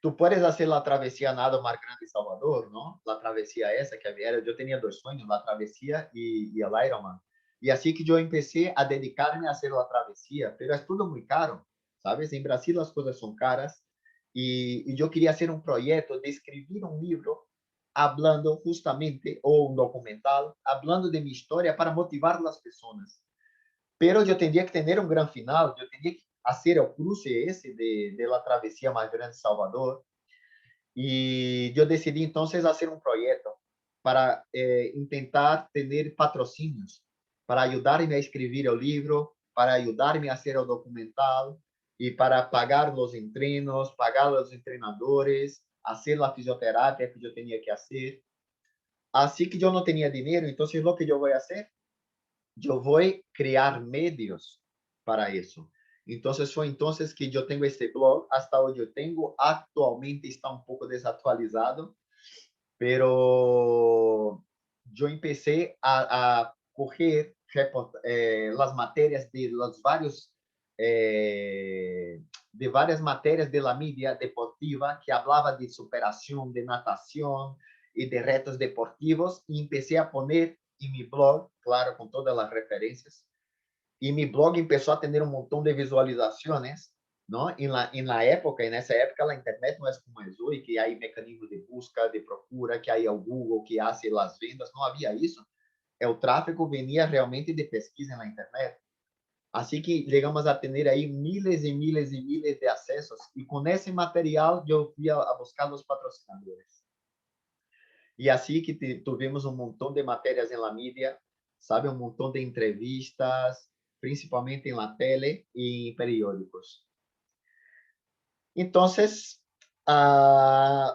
tú puedes hacer la travesía nado Mar Grande Salvador, ¿no? La travesía esa que había, yo tenía dos sueños, la travesía y el Ironman. Y así que yo empecé a dedicarme a hacer la travesía, pero es todo muy caro, ¿sabes? En Brasil las cosas son caras y yo quería hacer un proyecto de escribir un libro hablando justamente, o un documental, hablando de mi historia para motivar a las personas. Pero yo tendría que tener un gran final, yo tendría que hacer el cruce ese de la travesía más grande de Salvador. Y yo decidí entonces hacer un proyecto para intentar tener patrocinios, para ayudarme a escribir el libro, para ayudarme a hacer el documental y para pagar los entrenos, pagar a los entrenadores, hacer la fisioterapia que yo tenía que hacer. Así que yo no tenía dinero, entonces lo que yo voy a hacer, yo voy a crear medios para eso. Entonces fue entonces que yo tengo este blog, hasta hoy yo tengo, actualmente está un poco desactualizado, pero yo empecé a coger las materias de los varios de varias materias de la media deportiva que hablaba de superación, de natación y de retos deportivos, y empecé a poner en mi blog, claro, con todas las referencias, y mi blog empezó a tener un montón de visualizaciones, ¿no? En la época, en esa época, la internet no es como es hoy, que hay mecanismos de busca, de procura, que hay el Google que hace las vendas, no había eso. El tráfico venía realmente de pesquisa en la internet. Así que llegamos a tener ahí miles y miles y miles de accesos. Y con ese material yo fui a buscar los patrocinadores. Y así que tuvimos un montón de materias en la media, sabe, un montón de entrevistas, principalmente en la tele y en periódicos. Entonces,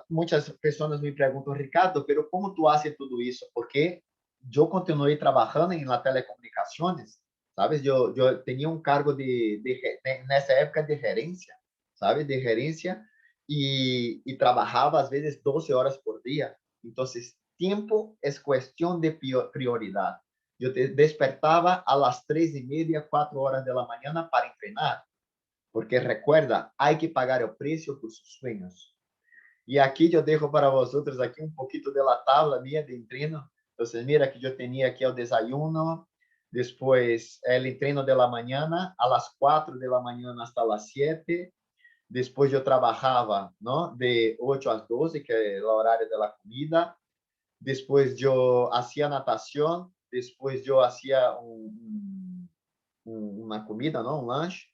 muchas personas me preguntan, Ricardo, pero ¿cómo tú haces todo eso? Porque yo continué trabajando en las telecomunicaciones, ¿sabes? Yo tenía un cargo en esa época de gerencia, ¿sabes? De gerencia y trabajaba a veces 12 horas por día. Entonces, tiempo es cuestión de prioridad. Yo despertaba a las 3:30, 4 horas de la mañana para entrenar. Porque recuerda, hay que pagar el precio por sus sueños. Y aquí yo dejo para vosotros aquí un poquito de la tabla mía de entreno. Entonces, mira que yo tenía aquí el desayuno, después el entreno de la mañana a las 4 de la mañana hasta las 7. Después yo trabajaba, ¿no? De 8 a 12, que es el horario de la comida. Después yo hacía natación. Después yo hacía una comida, ¿no? Un lunch.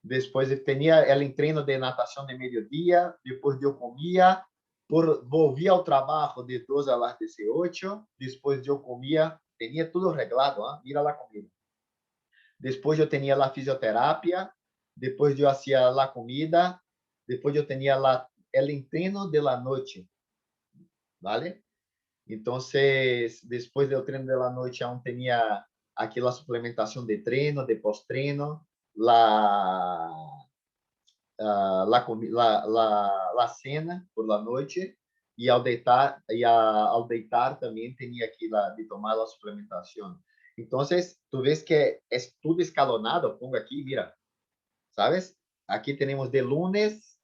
Depois eu tinha ela em treino de natação de meio-dia, depois eu comia, volvia ao trabalho de 12 às 18, depois eu comia, tinha tudo reglado, mira lá comida. Depois eu tinha a fisioterapia, depois eu fazia a comida, depois eu tinha el entreno de la noite, ¿vale? Então, depois do treino de la noite, eu tinha aquela suplementação de treino, de pós-treino, la la cena por la noite e ao deitar também tinha que de tomar a suplementação. Então, tu vês que é tudo escalonado, pongo aqui, mira, sabes? Aqui temos de lunes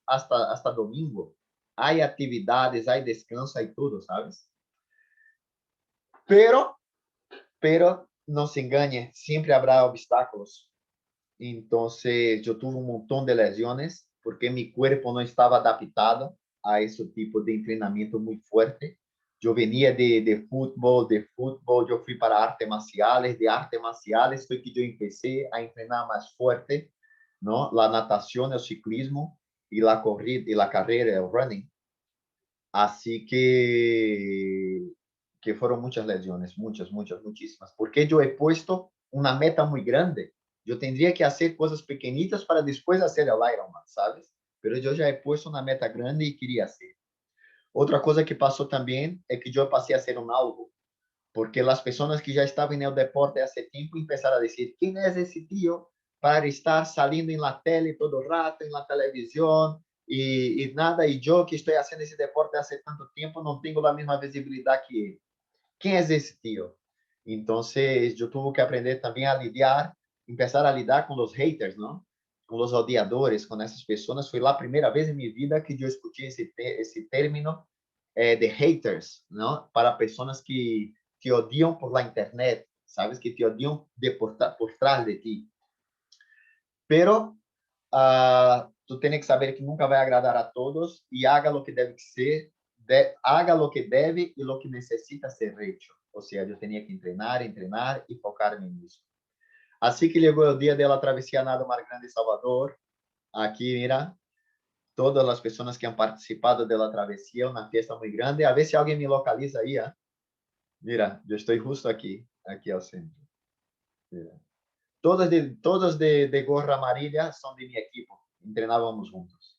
hasta domingo. Há atividades, há descanso, há tudo, sabes? Pero, pero não se engane, sempre habrá obstáculos. Entonces, yo tuve un montón de lesiones porque mi cuerpo no estaba adaptado a ese tipo de entrenamiento muy fuerte. Yo venía de fútbol, yo fui para artes marciales, de artes marciales fue que yo empecé a entrenar más fuerte, ¿no? La natación, el ciclismo y la corrida y la carrera, el running. Así que fueron muchas lesiones, muchas, muchas, muchísimas, porque yo he puesto una meta muy grande. Yo tendría que hacer cosas pequeñitas para después hacer el Ironman, ¿sabes? Pero yo ya he puesto una meta grande y quería hacer. Otra cosa que pasó también es que yo pasé a ser un algo, porque las personas que ya estaban en el deporte hace tiempo empezaron a decir, ¿quién es ese tío para estar saliendo en la tele todo el rato, en la televisión? Y nada, y yo que estoy haciendo ese deporte hace tanto tiempo, no tengo la misma visibilidad que él. ¿Quién es ese tío? Entonces, yo tuve que aprender también a lidiar, empezar a lidar con los haters, ¿no? Con los odiadores, con esas personas. Fue la primera vez en mi vida que yo escuché ese término de haters, ¿no? Para personas que te odian por la internet, ¿sabes? Que te odian por trás de ti. Pero tú tienes que saber que nunca va a agradar a todos y haga lo que debe ser, haga lo que debe y lo que necesita ser hecho. O sea, yo tenía que entrenar, entrenar y focarme en eso. Así que llegó el día de la travesía Nado Mar Grande Salvador. Aquí, mira, todas las personas que han participado de la travesía, una fiesta muy grande. A ver si alguien me localiza ahí. Mira, yo estoy justo aquí al centro. Mira. Todos de gorra amarilla son de mi equipo. Entrenábamos juntos.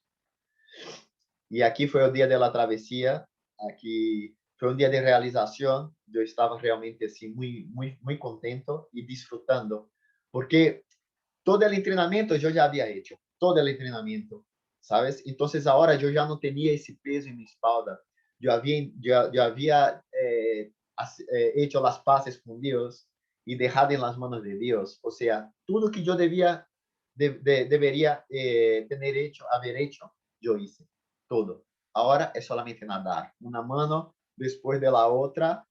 Y aquí fue el día de la travesía. Aquí fue un día de realización. Yo estaba realmente así muy, muy, muy contento y disfrutando. Porque todo el entrenamiento yo ya había hecho. Todo el entrenamiento, ¿sabes? Entonces ahora yo ya no tenía ese peso en mi espalda. Yo había hecho las paces con Dios y dejado en las manos de Dios. O sea, todo que yo debería haber hecho, yo hice. Todo. Ahora es solamente nadar. Una mano después de la otra,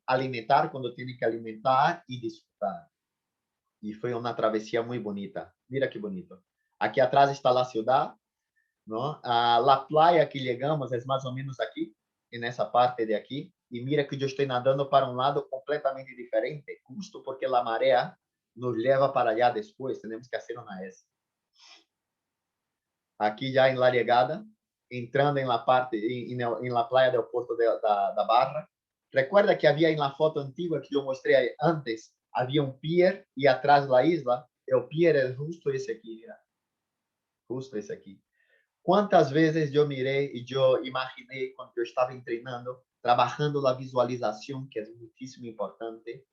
alimentar cuando tiene que alimentar y disfrutar. Y fue una travesía muy bonita. Mira qué bonito. Aquí atrás está la ciudad, ¿no? La playa que llegamos es más o menos aquí, en esa parte de aquí. Y mira que yo estoy nadando para un lado completamente diferente, justo porque la marea nos lleva para allá después. Tenemos que hacer una S. Aquí ya en la llegada, entrando en la parte, en la playa del Puerto da Barra. Recuerda que había en la foto antigua que yo mostré antes, había un pier y atrás la isla. El pier es justo ese aquí, mira. Justo ese aquí. ¿Cuántas veces yo miré y yo imaginé cuando yo estaba entrenando, trabajando la visualización, que es muchísimo importante,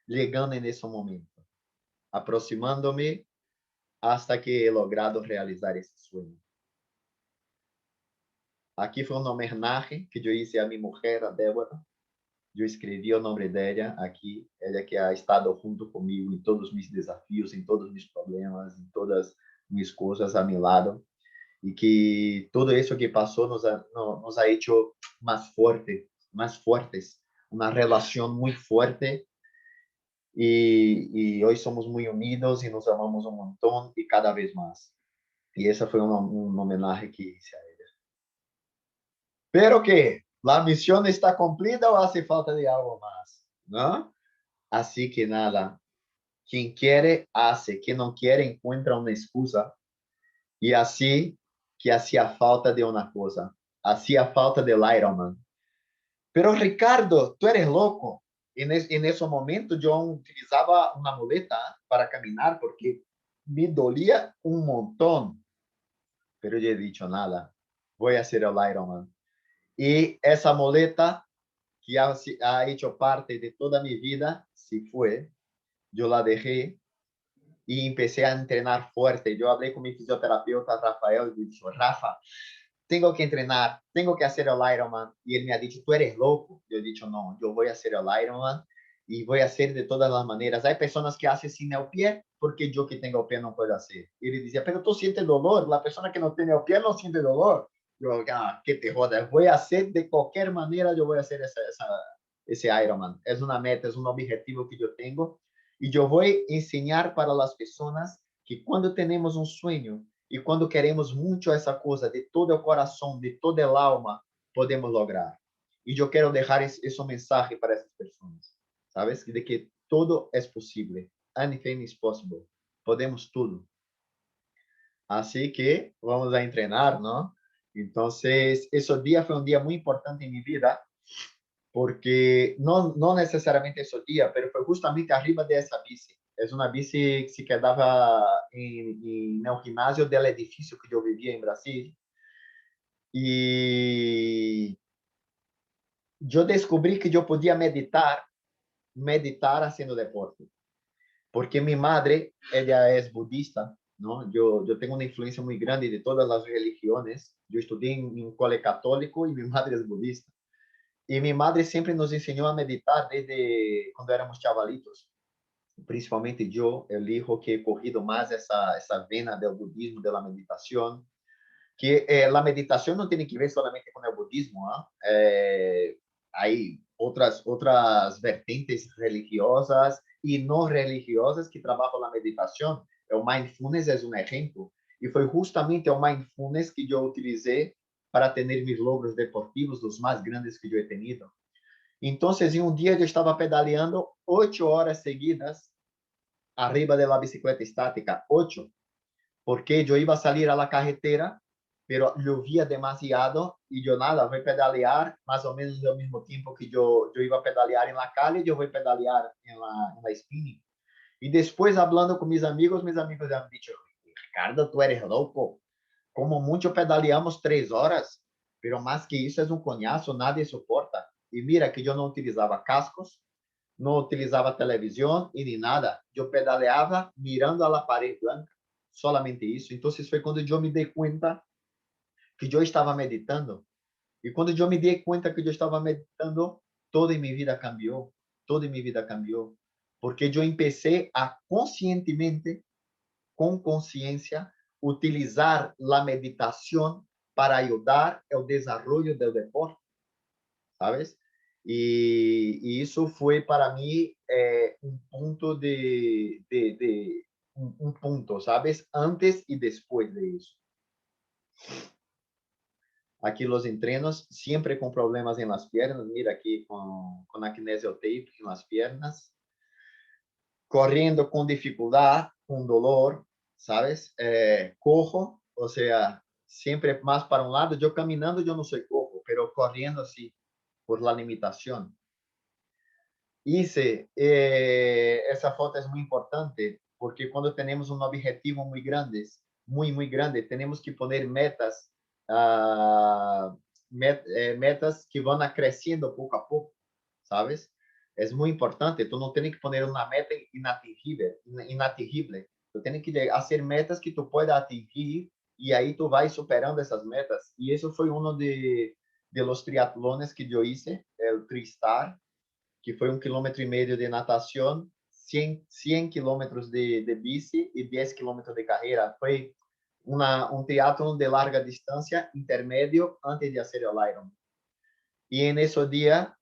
llegando en ese momento, aproximándome hasta que he logrado realizar ese sueño? Aqui foi uma homenagem que eu hice a minha mulher, a Débora. Eu escrevi o nome dela aqui. Ela que ha estado junto comigo em todos os meus desafios, em todos os meus problemas, em todas minhas coisas a meu lado. E que todo isso que passou nos ha hecho mais fortes. Uma relação muito forte. E hoje somos muito unidos e nos amamos um montão e cada vez mais. E essa foi uma homenagem que hice a ela. Pero que la misión está cumplida o hace falta de algo más, ¿no? Así que nada, quien quiere, hace. Quien no quiere, encuentra una excusa. Y así que hacía falta de una cosa. Hacía falta del Ironman. Pero Ricardo, tú eres loco. En ese momento yo utilizaba una muleta para caminar porque me dolía un montón. Pero yo he dicho nada. Voy a hacer el Ironman. Y esa muleta que ha hecho parte de toda mi vida, se fue. Yo la dejé y empecé a entrenar fuerte. Yo hablé con mi fisioterapeuta, Rafael, y dije, Rafa, tengo que entrenar, tengo que hacer el Ironman. Y él me ha dicho, tú eres loco. Yo he dicho, no, yo voy a hacer el Ironman y voy a hacer de todas las maneras. Hay personas que hacen sin el pie, porque yo que tengo el pie no puedo hacer. Y él decía, pero tú sientes dolor. La persona que no tiene el pie no siente dolor. Yo, que te jodas, voy a hacer de cualquier manera, yo voy a hacer ese Ironman. Es una meta, es un objetivo que yo tengo. Y yo voy a enseñar para las personas que cuando tenemos un sueño y cuando queremos mucho esa cosa de todo el corazón, de toda el alma, podemos lograr. Y yo quiero dejar ese mensaje para esas personas, ¿sabes? De que todo es posible. Anything is possible. Podemos todo. Así que vamos a entrenar, ¿no? Entonces, ese día fue un día muy importante en mi vida, porque no necesariamente ese día, pero fue justamente arriba de esa bici. Es una bici que se quedaba en el gimnasio del edificio que yo vivía en Brasil. Y yo descubrí que yo podía meditar haciendo deporte. Porque mi madre, ella es budista, ¿no? Yo tengo una influencia muy grande de todas las religiones. Yo estudié en un cole católico y mi madre es budista. Y mi madre siempre nos enseñó a meditar desde cuando éramos chavalitos. Principalmente yo, el hijo que he cogido más esa vena del budismo, de la meditación, que la meditación no tiene que ver solamente con el budismo, ¿no? Hay otras vertentes religiosas y no religiosas que trabajan la meditación. El mindfulness es un ejemplo. Y fue justamente el mindfulness que yo utilicé para tener mis logros deportivos, los más grandes que yo he tenido. Entonces, en un día yo estaba pedaleando 8 horas seguidas arriba de la bicicleta estática, 8, porque yo iba a salir a la carretera, pero llovía demasiado y yo nada, voy a pedalear más o menos al mismo tiempo que yo iba a pedalear en la calle, yo voy a pedalear en la spinning. Y después hablando con mis amigos me han dicho, Ricardo, tú eres loco, como mucho pedaleamos 3 horas, pero más que eso es un coñazo, nadie soporta. Y mira que yo no utilizaba cascos, no utilizaba televisión y ni nada. Yo pedaleaba mirando a la pared blanca, solamente eso. Entonces fue cuando yo me di cuenta que yo estaba meditando. Y cuando yo me di cuenta que yo estaba meditando, toda mi vida cambió, toda mi vida cambió. Porque yo empecé a conscientemente, con conciencia, utilizar la meditación para ayudar el desarrollo del deporte, ¿sabes? Y eso fue para mí un punto un punto, ¿sabes? Antes y después de eso. Aquí los entrenos, siempre con problemas en las piernas. Mira aquí con la kinesio tape en las piernas. corriendo con dificultad, con dolor, ¿sabes? Cojo, o sea, siempre más para un lado. Yo caminando, yo no soy cojo, pero corriendo sí, por la limitación. Hice, esa foto es muy importante porque cuando tenemos un objetivo muy grande, muy grande, tenemos que poner metas, metas que van creciendo poco a poco, ¿sabes? Es muy importante. Tú no tienes que poner una meta inatingible. Tú tienes que hacer metas que tú puedas atingir y ahí tú vas superando esas metas. Y eso fue uno de los triatlones que yo hice, el Tristar, que foi 1,5 km de natação, 100 km de bici e 10 km de carreira. Foi um teatro de larga distância, intermédio, antes de fazer o Iron. E nesse dia,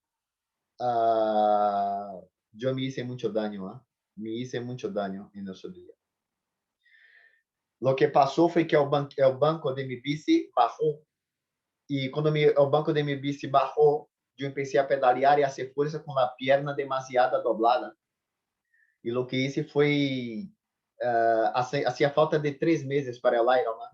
eu me hice muito dano, me hice muito dano nesse dia. O que passou foi que o banco de minha bici bajou. E quando o banco de minha bici bajou, eu comecei a pedalear e a fazer força com a perna demasiado doblada. E o que hice foi hacía falta de 3 meses para el Ironman.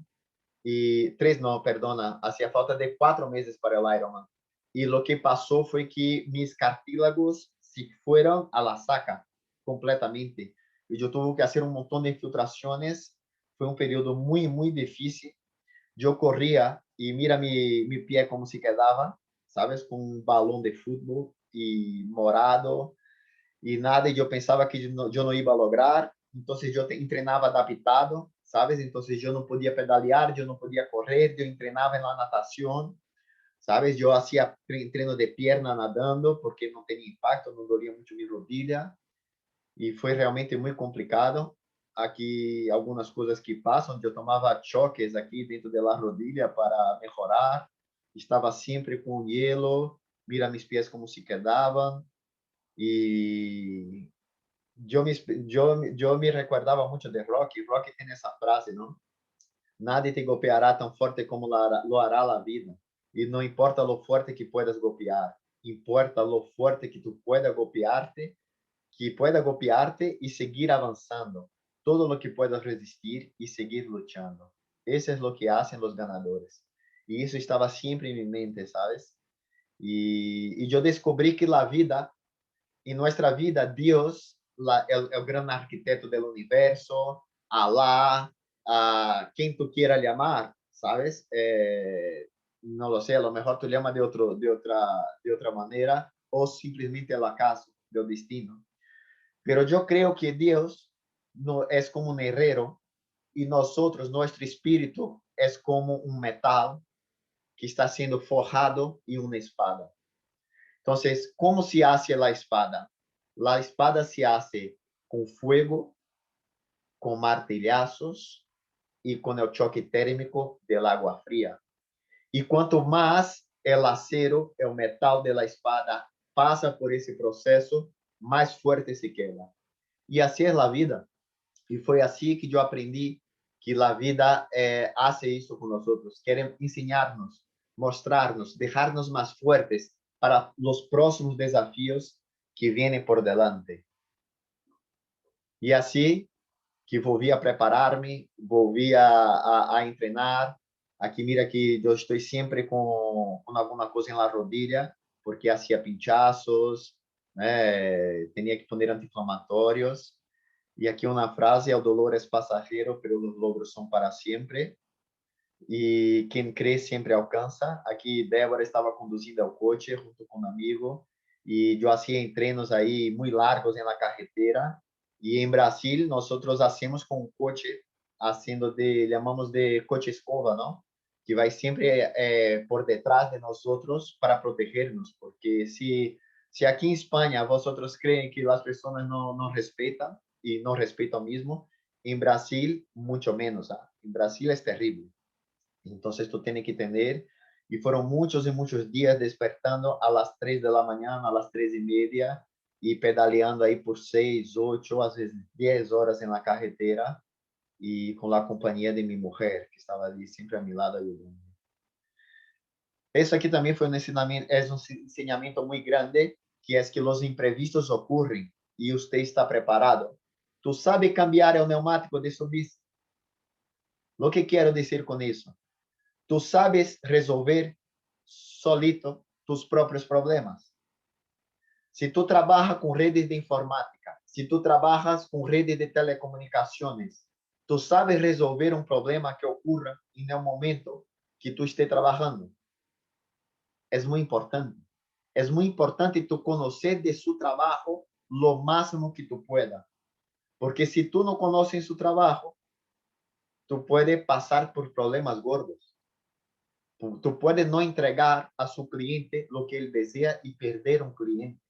Y 3 no, perdona, hacía falta de 4 meses para el Ironman. Y lo que pasó fue que mis cartílagos se fueron a la saca completamente. Y yo tuve que hacer un montón de infiltraciones. Fue un periodo muy difícil. Yo corría y mira mi pie como se quedaba, ¿sabes? Con un balón de fútbol y morado e nada, e eu pensava que eu não ia lograr, então eu treinava adaptado, sabes? Então eu não podia pedalear, eu não podia correr, eu treinava na natação, sabes? Eu fazia treino de perna nadando, porque não tinha impacto, não doía muito minha rodilha, e foi realmente muito complicado. Aqui, algumas coisas que passam, eu tomava choques aqui dentro da rodilha para melhorar, estava sempre com hielo, mira meus pés como se quedavam, e yo me recordaba mucho de Rocky. Rocky tiene esa frase, ¿no? Nadie te golpeará tan fuerte como lo hará la vida. Y no importa lo fuerte que puedas golpear, importa lo fuerte que tú puedas golpearte, y seguir avanzando. Todo lo que puedas resistir y seguir luchando. Eso es lo que hacen los ganadores. Y eso estaba siempre en mi mente, ¿sabes? Y yo descubrí que la vida, em nossa vida, Deus é o grande arquiteto do universo, Alá, quem tu queira lhe amar, sabes? Não lo sé, a lo mejor tu lhe ama de outra maneira, ou simplesmente el acaso, do destino. Pero eu creio que Deus no, é como um herrero e nós outros, nosso espírito, é como um metal que está sendo forrado em uma espada. Entonces, ¿cómo se hace la espada? La espada se hace con fuego, con martillazos y con el choque térmico del agua fría. Y cuanto más el acero, el metal de la espada pasa por ese proceso, más fuerte se queda. Y así es la vida. Y fue así que yo aprendí que la vida hace eso con nosotros. Quieren enseñarnos, mostrarnos, dejarnos más fuertes para los próximos desafíos que vienen por delante. Y así que volví a prepararme, volví a entrenar. Aquí mira que yo estoy siempre con alguna cosa en la rodilla, porque hacía pinchazos, tenía que poner anti-inflamatorios. E aqui uma frase: o dolor é passageiro, pero os logros são para sempre. E quem crê sempre alcança. Aqui Débora estava conduzindo o coche junto com um amigo e eu fazia treinos aí muito largos na carretera. E em Brasil nós hacemos com um coche, haciendo chamamos de coche escova, não? Que vai sempre por detrás de nós para protegernos, porque se aqui em Espanha vosotros creem que as pessoas não respeitam y no respeto al mismo, en Brasil mucho menos. En Brasil es terrible. Entonces tú tienes que tener, y fueron muchos y muchos días despertando a las 3 de la mañana, a las 3:30, y pedaleando ahí por 6, 8, a veces 10 horas en la carretera, y con la compañía de mi mujer, que estaba allí siempre a mi lado ayudando. Eso aquí también fue un enseñamiento muy grande, que es que los imprevistos ocurren y usted está preparado. ¿Tú sabes cambiar el neumático de su bici? Lo que quiero decir con eso, tú sabes resolver solito tus propios problemas. Si tú trabajas con redes de informática, si tú trabajas con redes de telecomunicaciones, tú sabes resolver un problema que ocurra en el momento que tú estés trabajando. Es muy importante. Es muy importante tú conocer de su trabajo lo máximo que tú puedas. Porque si tú no conoces su trabajo, tú puedes pasar por problemas gordos. Tú puedes no entregar a su cliente lo que él desea y perder un cliente.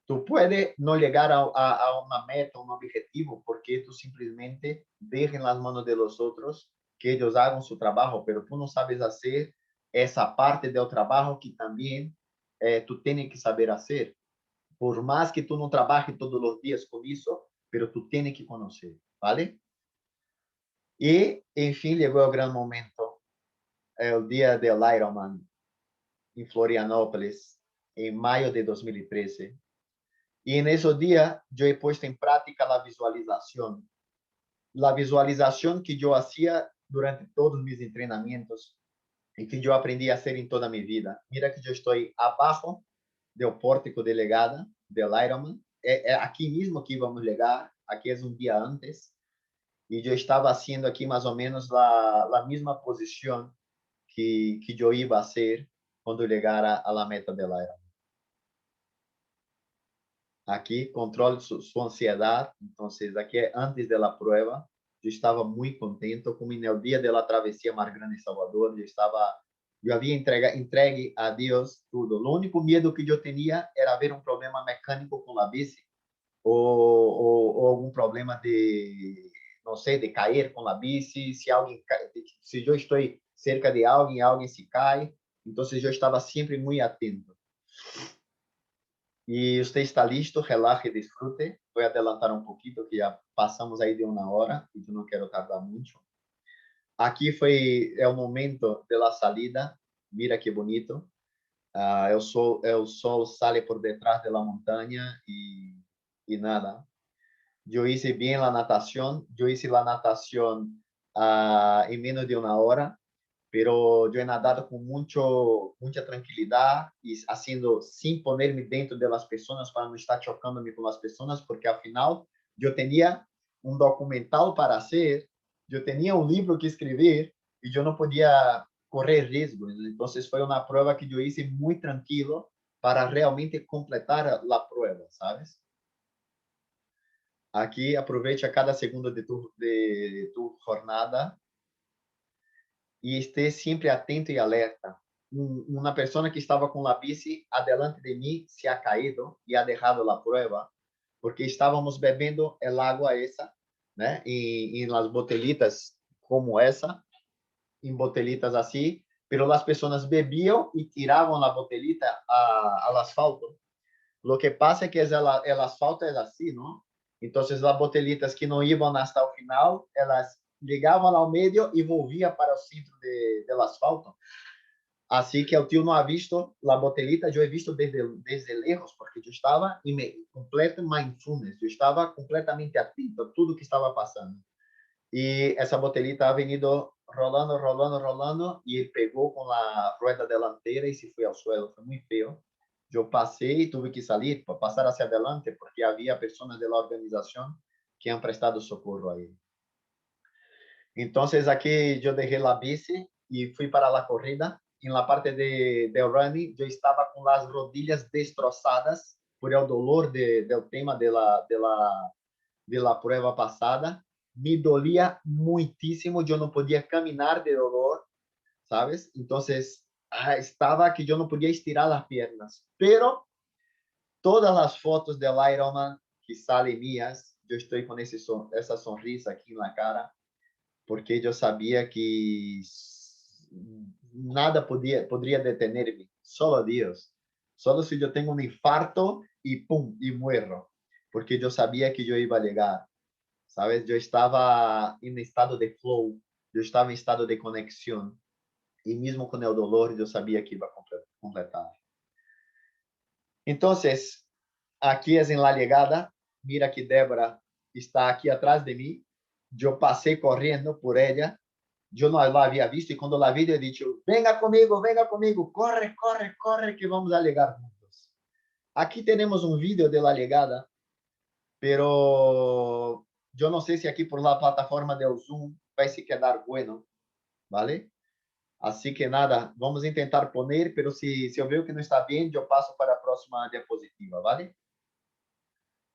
Tú puedes no llegar a una meta, un objetivo, porque tú simplemente dejas en las manos de los otros que ellos hagan su trabajo, pero tú no sabes hacer esa parte del trabajo que también tú tienes que saber hacer. Por más que tú no trabajes todos los días con eso, pero tú tienes que conocer, ¿vale? Y, en fin, llegó el gran momento, el día del Ironman en Florianópolis, en mayo de 2013. Y en esos días yo he puesto en práctica la visualización. La visualización que yo hacía durante todos mis entrenamientos y que yo aprendí a hacer en toda mi vida. Mira que yo estoy abajo del pórtico de llegada del Ironman. Aquí mismo que íbamos a llegar, aquí es un día antes. Y yo estaba haciendo aquí más o menos la misma posición que yo iba a hacer cuando llegara a la meta del Ironman. Aquí controle su ansiedad. Entonces, aquí antes de la prueba, yo estaba muy contento, como en el día de la travesía más grande de Salvador, yo había entregue a Dios todo. Lo único miedo que yo tenía era ver un problema mecánico con la bici o algún problema de, no sé, de caer con la bici, si yo estoy cerca de alguien, alguien se cae. Entonces, yo estaba siempre muy atento. E você está listo, relaxe e disfrute. Vou adelantar um pouquinho, que já passamos aí de uma hora e eu não quero tardar muito. Aqui foi o momento da salida. Mira que bonito. O sol sale por detrás da montanha e nada. Eu hice bem a natação. Eu hice a natação em menos de uma hora. Pero yo he nadado con mucha tranquilidad y haciendo sin ponerme dentro de las personas para no estar chocándome con las personas, porque al final yo tenía un documental para hacer, yo tenía un libro que escribir y yo no podía correr riesgos. Entonces fue una prueba que yo hice muy tranquilo para realmente completar la prueba, ¿sabes? Aquí aprovecha cada segundo de tu jornada e esté sempre atento e alerta. Uma pessoa que estava com a bici adelante de mim se ha caído e ha dejado a prova, porque estávamos bebendo el agua essa, né, em las botelitas como essa, em botelitas assim, pero as pessoas bebiam e tiravam a botelita al asfalto. Lo que pasa é que el asfalto é assim, não? Então, as botelitas que não iam hasta o final, elas llegavam ao meio e volvia para o centro del asfalto. Assim que o tio não ha visto a botelita, eu he visto desde lejos, porque eu estava em completo mindfulness, eu estava completamente atento a tudo que estava passando. E essa botelita ha venido rolando, rolando, rolando, e ele pegou com a rueda delantera e se foi ao suelo. Foi muito feio. Eu passei e tive que sair para passar hacia adelante, porque havia pessoas da organização que han prestado socorro a ele. Então, aqui eu deixei a bici e fui para a corrida. Em la parte de running, eu estava com as rodilhas destroçadas por el dolor del tema de la prueba passada. Me doía muitíssimo, eu não podia caminhar de dolor, ¿sabes? Então, estava que eu não podia estirar as pernas. Pero todas as fotos del Ironman que salen mías, eu estou com essa sonrisa aqui na cara, porque eu sabia que nada poderia detener-me, solo Deus. Solo se eu tenho um infarto e pum, e muero, porque eu sabia que eu ia chegar, sabes? Eu estava em estado de flow, eu estava em estado de conexão, e mesmo com o dolor, eu sabia que ia completar. Então, aqui é em la llegada. Mira que Débora está aqui atrás de mim. Eu passei correndo por ela. Eu não a havia visto e quando la vi, eu disse: venga comigo, corre, corre, corre, que vamos a llegar juntos. Aqui temos um vídeo de la llegada, pero eu não sei se aqui por la plataforma del Zoom vai se quedar bueno, ¿vale? Assim que nada, vamos tentar poner, pero se eu ver que não está bem, eu passo para a próxima diapositiva, ¿vale?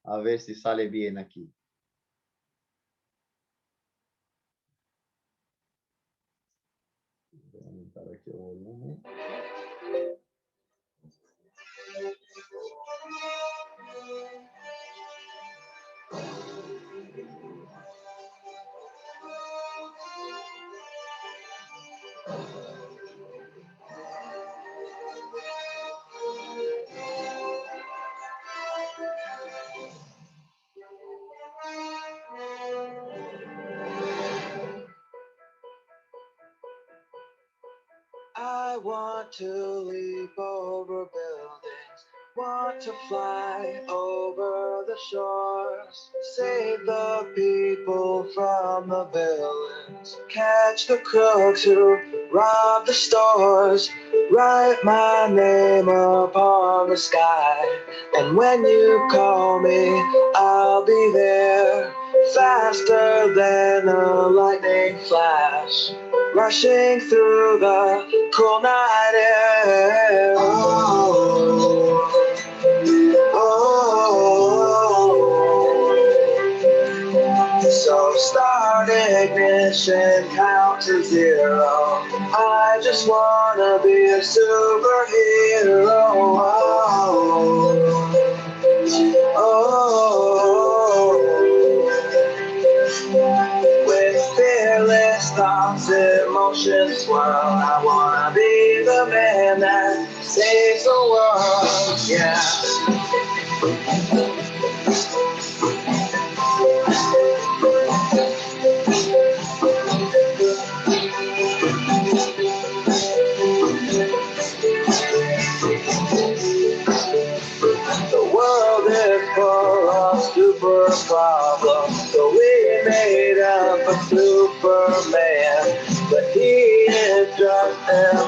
A ver se sale bem aqui. Vou aumentar aqui o volume. I want to leap over buildings, want to fly over the shores, save the people from the villains, catch the crooks who rob the stores, write my name upon the sky, and when you call me, I'll be there, faster than a lightning flash, rushing through the cool night air. Oh, oh. So start ignition, count to 0. I just wanna be a superhero. Oh, oh. With fearless thoughts, emotions swirl. I wanna be the man that saves the world. Yeah. The world is full of super problems, so we made up a Superman, but he is just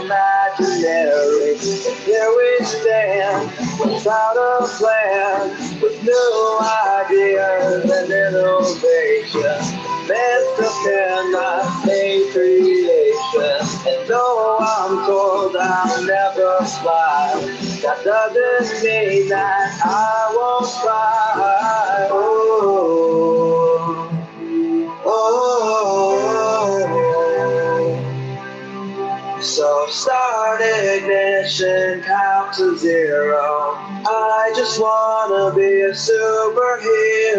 imaginary. Here we stand, without a plan, with new ideas and innovation. Man still cannot save creation, and though I'm told I'll never fly, that doesn't mean that I won't try. Oh, oh, oh. So start ignition, count to 0. I just wanna be a superhero.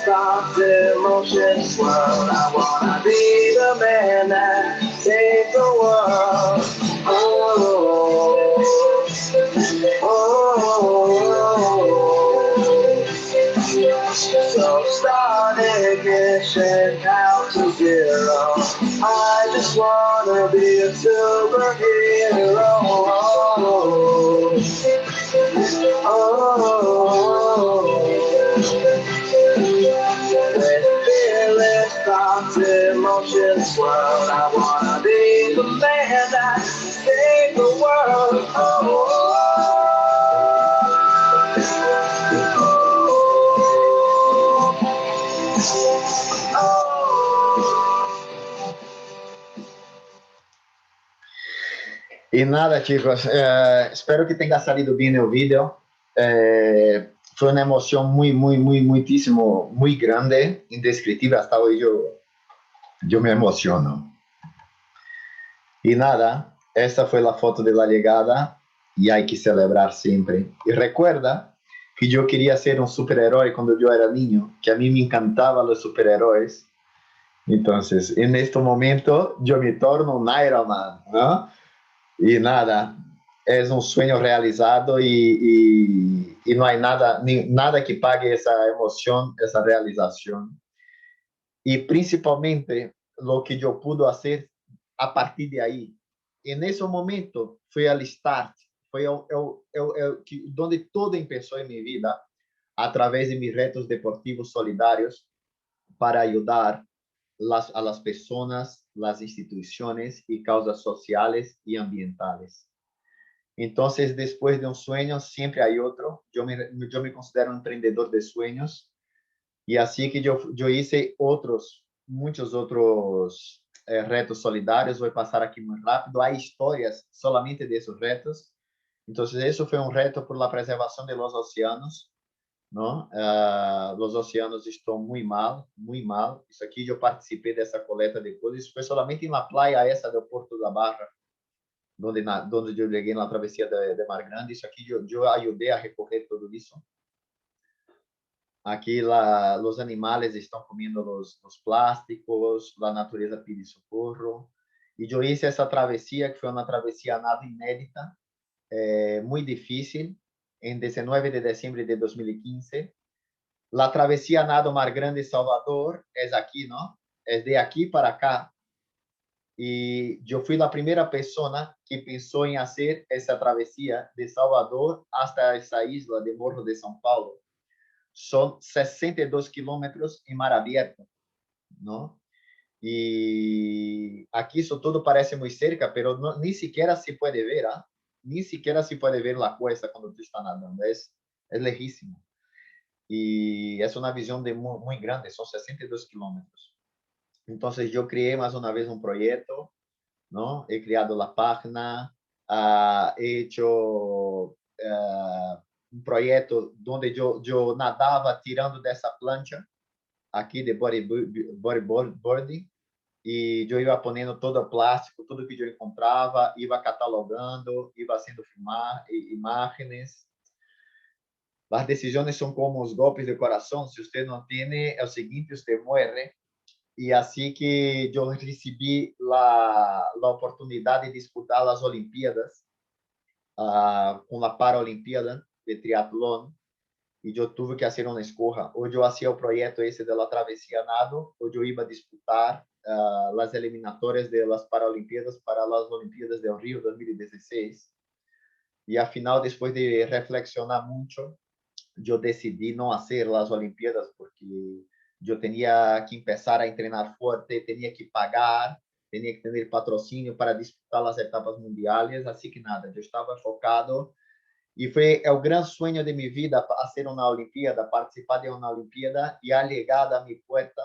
Thoughts, emotions swirl. I wanna be the man that saves the world. Oh, oh, oh. So start ignition, count to 0. I just wanna be a superhero. Oh, oh. With fearless thoughts, emotions swirl. I wanna be the man that saves the world. Oh, E nada, chicos, espero que tenha salido bem o vídeo. Foi uma emoção muitíssimo, muito grande, indescritível. Hasta hoje eu me emociono. E nada, essa foi a foto da chegada e há que celebrar sempre. E recuerda que eu queria ser um super-herói quando eu era niño, que a mim me encantavam os super-heróis. Então, neste momento, eu me torno um Iron Man, não? E nada, é um sonho realizado e não há nada que pague essa emoção, essa realização. E principalmente, o que eu pude fazer a partir de aí, en ese momento foi al start, foi donde todo começou em minha vida, através de mis retos deportivos solidários para ayudar a las personas, las instituciones y causas sociales y ambientales. Entonces, después de un sueño, siempre hay otro. Yo me considero un emprendedor de sueños y así que yo hice muchos otros retos solidarios. Voy a pasar aquí muy rápido. Hay historias solamente de esos retos. Entonces, eso fue un reto por la preservación de los océanos, não? Os oceanos estão muito mal, muito mal. Isso aqui eu participei dessa coleta depois. Isso foi somente na praia essa do Porto da Barra, onde eu cheguei na travessia de Mar Grande. Isso aqui eu ajudei a recorrer tudo isso. Aqui lá, os animais estão comendo os plásticos, a natureza pede socorro. E eu fiz essa travessia, que foi uma travessia nada inédita, muito difícil, em 19 de dezembro de 2015. La travesía nado Mar Grande Salvador es aquí, ¿no? Es de aquí para acá. Y yo fui la primera persona que pensó en hacer esa travesía de Salvador hasta esa isla de Morro de São Paulo. Son 62 kilómetros en mar abierto, ¿no? Y aquí eso todo parece muy cerca, pero no, ni siquiera se puede ver, ¿ah? Ni siquiera se puede ver la cuesta cuando tú estás nadando. Es lejísimo. Y es una visión muy grande, son 62 kilómetros. Entonces yo creé más una vez un proyecto, ¿no? He creado la página, he hecho un proyecto donde yo nadaba tirando de esa plancha aquí de bodyboarding y yo iba poniendo todo plástico, tudo que yo encontraba, iba catalogando, iba haciendo imágenes. As decisões são como os golpes de coração. Se você não tem, é o seguinte, você morre. E assim que eu recebi a oportunidade de disputar as Olimpíadas, com a Paralimpíada de triatlón, e eu tive que fazer uma escolha. Ou eu fazia o projeto esse da travessia nado, ou eu ia disputar as eliminatórias das Paralimpíadas para as Olimpíadas do Rio 2016. E afinal, depois de reflexionar muito, eu decidi não fazer as Olimpíadas porque eu tinha que começar a treinar forte, tinha que pagar, tinha que ter patrocínio para disputar as etapas mundiais, assim que nada, eu estava focado e foi o grande sonho de minha vida fazer uma Olimpíada, participar de uma Olimpíada e a chegada a minha puerta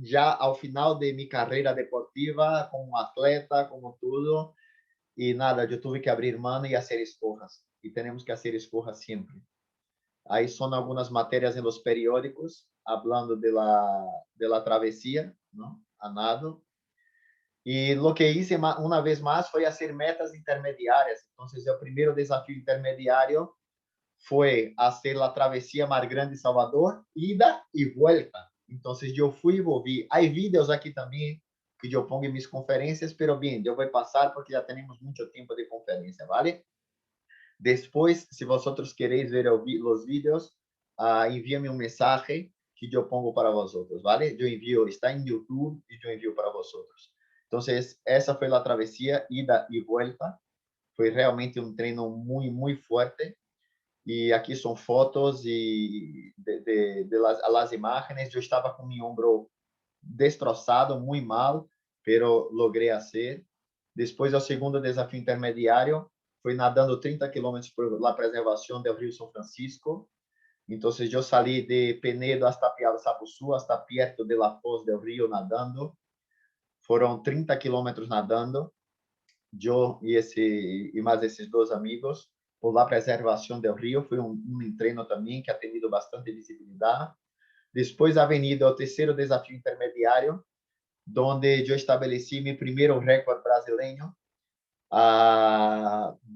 já ao final de minha carreira deportiva como atleta, como tudo. E nada, eu tive que abrir mão e fazer escolhas. E temos que fazer escolhas sempre. Aí são algumas matérias em los periódicos, falando de la travessia, não? A nado. E o que hice uma vez mais foi fazer metas intermediárias. Então, o primeiro desafio intermediário foi fazer a travessia Mar Grande Salvador, ida e volta. Então, eu fui e volvi. Há vídeos aqui também que eu pongo em minhas conferências, pero bem, eu vou passar porque já temos muito tempo de conferência, ¿vale? Depois, se vocês quereis ver os vídeos, envia-me mensagem que eu pongo para vocês, ¿vale? Eu envio, está em YouTube e eu envio para vocês. Então, essa foi a travessia ida e volta. Foi realmente um treino muito forte. E aqui são fotos e las imágenes. Eu estava com meu ombro destroçado, muito mal, pero logrei fazer. Depois, o segundo desafio intermediário foi nadando 30 quilômetros por la preservação do Rio São Francisco. Então, eu saí de Penedo hasta Piaçabuçu, hasta perto de la foz do rio nadando. Foram 30 quilômetros nadando. Eu e mais esses dois amigos por la preservação do rio. Foi um treino também que ha tenido bastante visibilidade. Depois, a avenida, o terceiro desafio intermediário, onde eu estabeleci meu primeiro recorde brasileiro.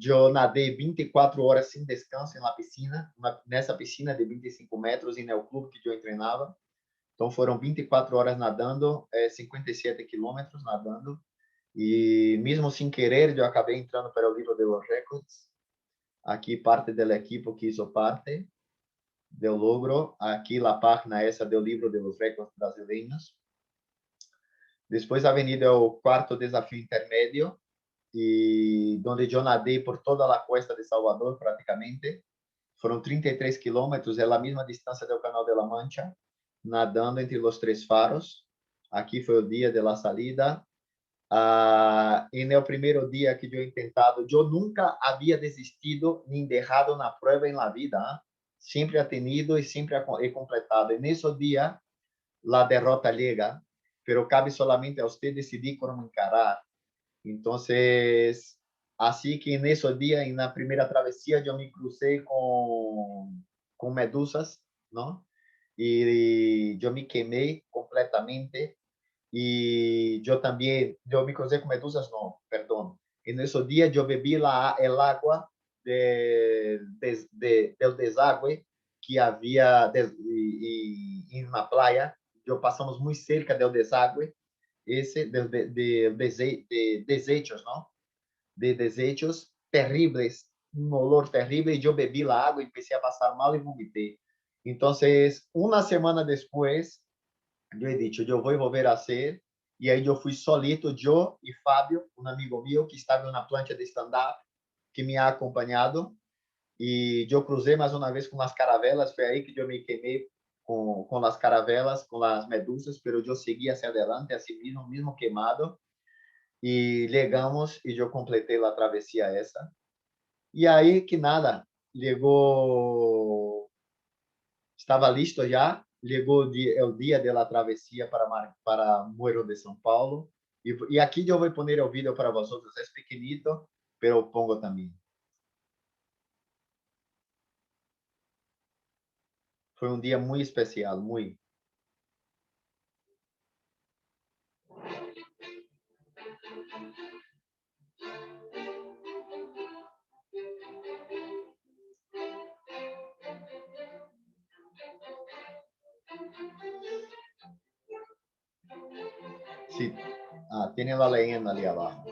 Eu nadei 24 horas sem descanso na piscina, nessa piscina de 25 metros, em o clube que eu treinava. Então, foram 24 horas nadando, 57 quilômetros nadando. E, mesmo sem querer, eu acabei entrando para o livro de los récords. Aqui, parte da equipe que hizo parte do logro. Aqui, a página essa do livro de los récords brasileiros. Depois a avenida é o quarto desafio intermédio, e onde eu nadei por toda a costa de Salvador, praticamente. Foram 33 quilômetros, é a mesma distância do Canal de la Mancha, nadando entre os três faros. Aqui foi o dia de la salida. E no primeiro dia que eu he tentado, eu nunca havia desistido nem derrado na prova em la vida. Sempre he tenido e sempre he completado. E nesse dia, a derrota chega, pero cabe solamente a você decidir como encarar. Então, assim que nesse dia, na primeira travessia, eu me cruzei com medusas, não? E eu me queimei completamente. E eu também, eu me cruzei com medusas, não, perdão. E nesse dia eu bebi el agua del desagüe que havia em uma praia. Eu passamos muito cerca do desagüe, esse de desechos, não? De desechos terríveis, um olor terrível, e eu bebi a água e comecei a passar mal e vomitei. Então, uma semana depois, eu he dicho, eu vou volver a ser, e aí eu fui solito, eu e Fábio, um amigo meu que estava na plancha de stand-up, que me ha acompanhado, e eu cruzei mais uma vez com as caravelas, foi aí que eu me queimei com as caravelas, com as medusas, pero eu segui hacia adelante, assim mesmo queimado, e chegamos, e eu completei a travessia essa. E aí que nada, chegou, estava listo já, chegou o dia da travessia para Muero de São Paulo, e aqui eu vou pôr o vídeo para vocês, é pequenito, pero pongo também. Foi um dia muito especial, muito. Sí. Tiene la leyenda ali abaixo.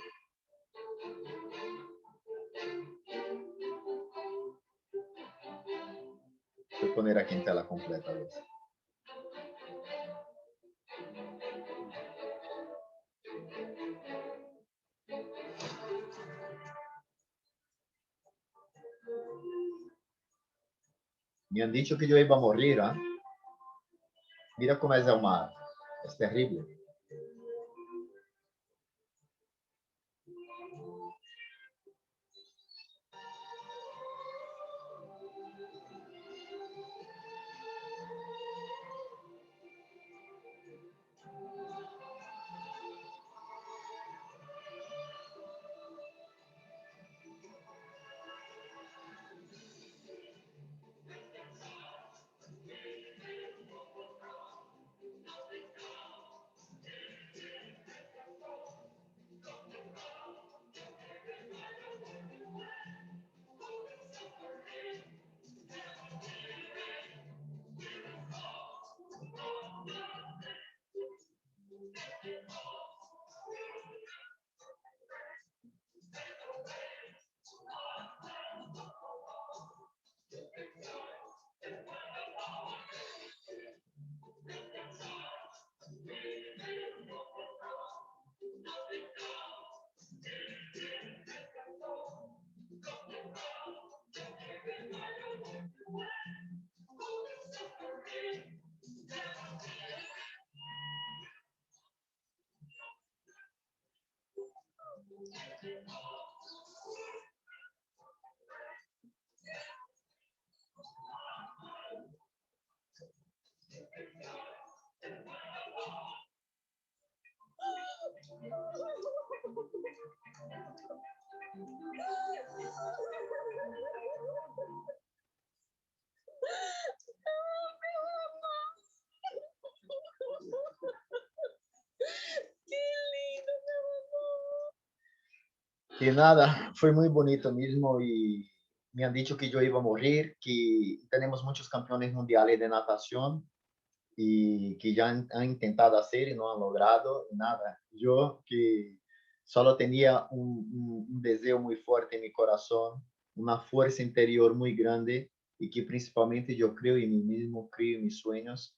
Vou poner aqui em tela completa. Me han dicho que eu ia morrer, ¿eh? Mira como é o mar. É terrível. Que nada, foi muito bonito mesmo, e me han dicho que eu ia morrer, que temos muitos campeões mundiais de natação e que já han tentado fazer e não han logrado nada. Eu que só tinha um desejo muito forte em meu coração, uma força interior muito grande, e que principalmente eu creio em mim mesmo, creio em meus sonhos,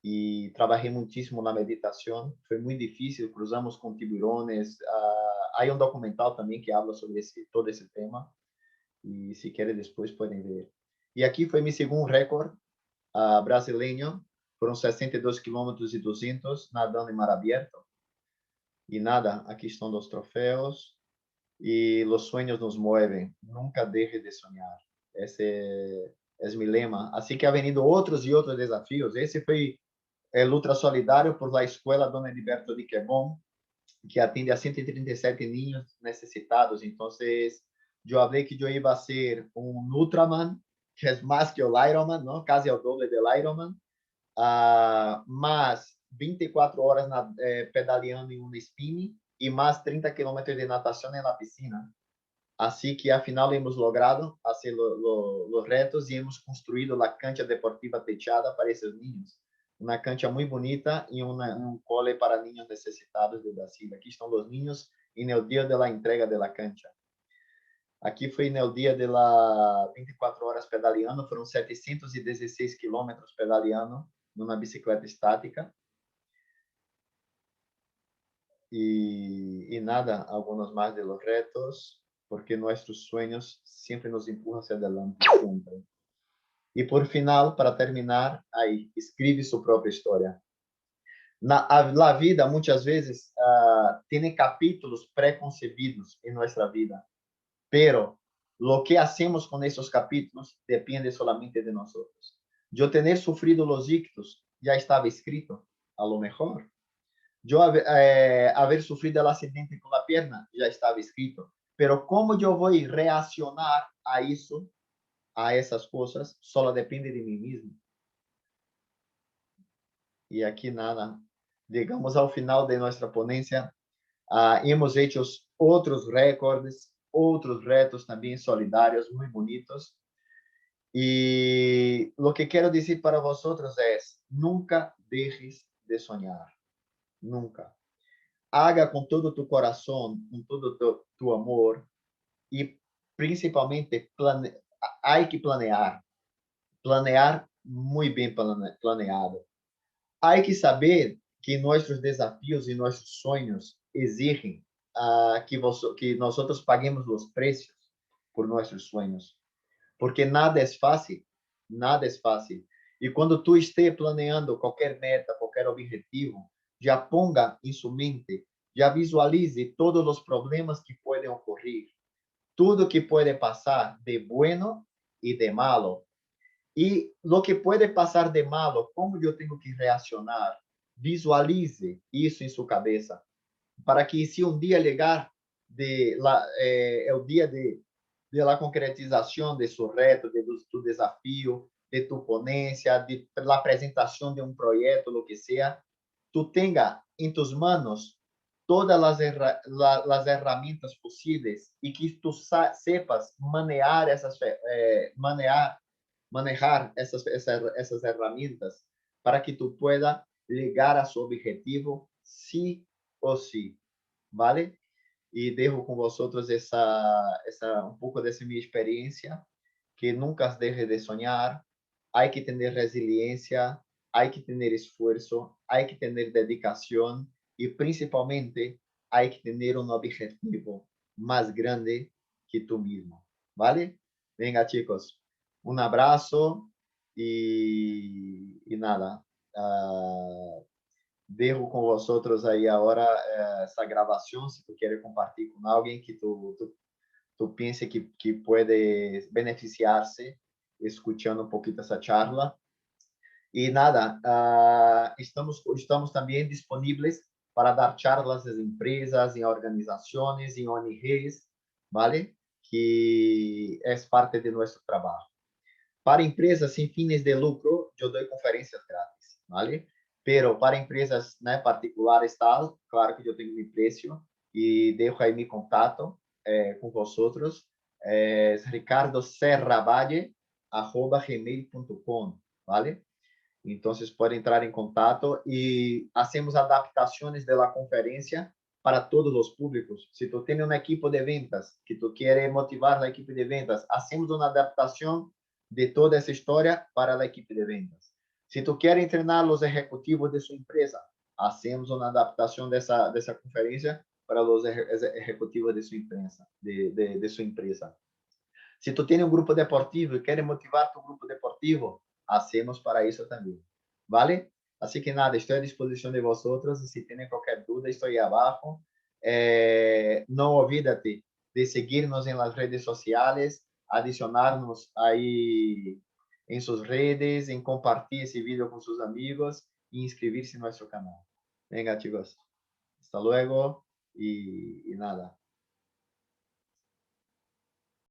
y trabajé muchísimo na meditación. Fue muy difícil, cruzamos con tiburones. Hay un documental también que habla sobre todo ese tema. Y si quieren después pueden ver. Y aquí fue mi segundo récord brasileño. Fueron 62 kilómetros y 200 nadando en mar abierto. Y nada, aquí están los trofeos. Y los sueños nos mueven. Nunca deje de soñar. Ese es mi lema. Así que ha venido otros y otros desafíos. Ese fue el Ultra Solidario por la Escuela Don Heriberto de Quebón, que atende a 137 niños necesitados. Entonces, yo hablé que yo iba a ser un Ultraman, que es más que el Ironman, ¿no? Casi el doble del Ironman, más 24 horas pedaleando en un spinning y más 30 kilómetros de natación en la piscina. Así que al final hemos logrado hacer los retos y hemos construido la cancha deportiva techada para esos niños. Una cancha muy bonita y un cole para niños necesitados de Brasil. Aquí están los niños en el día de la entrega de la cancha. Aquí fue en el día de las 24 horas pedaleando, fueron 716 kilómetros pedaleando en una bicicleta estática. Y nada, algunos más de los retos, porque nuestros sueños siempre nos empujan hacia adelante, siempre. Y por final, para terminar, ahí, escribe su propia historia. La vida muchas veces tiene capítulos preconcebidos en nuestra vida, pero lo que hacemos con esos capítulos depende solamente de nosotros. Yo tener sufrido los ictus ya estaba escrito, a lo mejor. Yo haber sufrido el accidente con la pierna ya estaba escrito. Pero cómo yo voy a reaccionar a eso, a esas cosas, solo depende de mí mismo. Y aquí nada, llegamos al final de nuestra ponencia. Hemos hecho otros récords, otros retos también solidarios, muy bonitos. Y lo que quiero decir para vosotros es, nunca dejes de soñar, nunca. Haga con todo tu corazón, con todo tu amor y principalmente hay que planear muy bien planeado. Hay que saber que nuestros desafíos y nuestros sueños exigen que nosotros paguemos los precios por nuestros sueños, porque nada es fácil, nada es fácil. Y cuando tú estés planeando qualquer meta, qualquer objetivo, já ponga em sua mente, já visualize todos os problemas que podem ocorrer, tudo que pode passar de bueno e de malo. E lo que pode passar de malo, como eu tenho que reaccionar? Visualize isso em sua cabeça, para que se um dia chegar o dia de la concretização de seu reto, de tu desafio, de tu ponência, de la apresentação de um projeto, lo que seja, tu tenha em tus manos todas as ferramentas possíveis e que tu sepas manejar essas ferramentas para que tu pueda chegar a seu objetivo, sí ou sí, ¿vale? E dejo com vosotros um pouco dessa minha experiência, que nunca deje de soñar, hay que tener resiliencia, hay que tener esfuerzo, hay que tener dedicación y principalmente hay que tener un objetivo más grande que tú mismo, ¿vale? Venga, chicos, un abrazo y nada. Dejo com vosotros aí agora essa gravação, se tu queres compartilhar com alguém que tu pense que pode beneficiar-se escutando um pouquinho essa charla. E nada, estamos também disponíveis para dar charlas em empresas, em organizações, em ONGs, ¿vale? Que é parte de nosso trabalho. Para empresas sem fines de lucro, eu dou conferências grátis, ¿vale? Pero para empresas, né, particulares tal, claro que eu tenho meu preço e deixo aí meu contato com vosotros. ricardoserravalle@gmail.com, ¿vale? Entonces puede entrar en contacto y hacemos adaptaciones de la conferencia para todos los públicos. Si tú tienes un equipo de ventas que tú quieres motivar la equipe de ventas, hacemos una adaptación de toda esa historia para la equipe de ventas. Si tú quieres entrenar los ejecutivos de su empresa, hacemos una adaptación de esa conferencia para los ejecutivos de su empresa, de su empresa. Si tú tienes un grupo deportivo y quieres motivar tu grupo deportivo, hacemos para eso también, ¿vale? Así que nada, estoy a disposición de vosotros y si tienen cualquier duda, estoy ahí abajo. No olvídate de seguirnos en las redes sociales, adicionarnos ahí en sus redes, en compartir ese video con sus amigos e inscribirse en nuestro canal. Venga, chicos. Hasta luego y nada.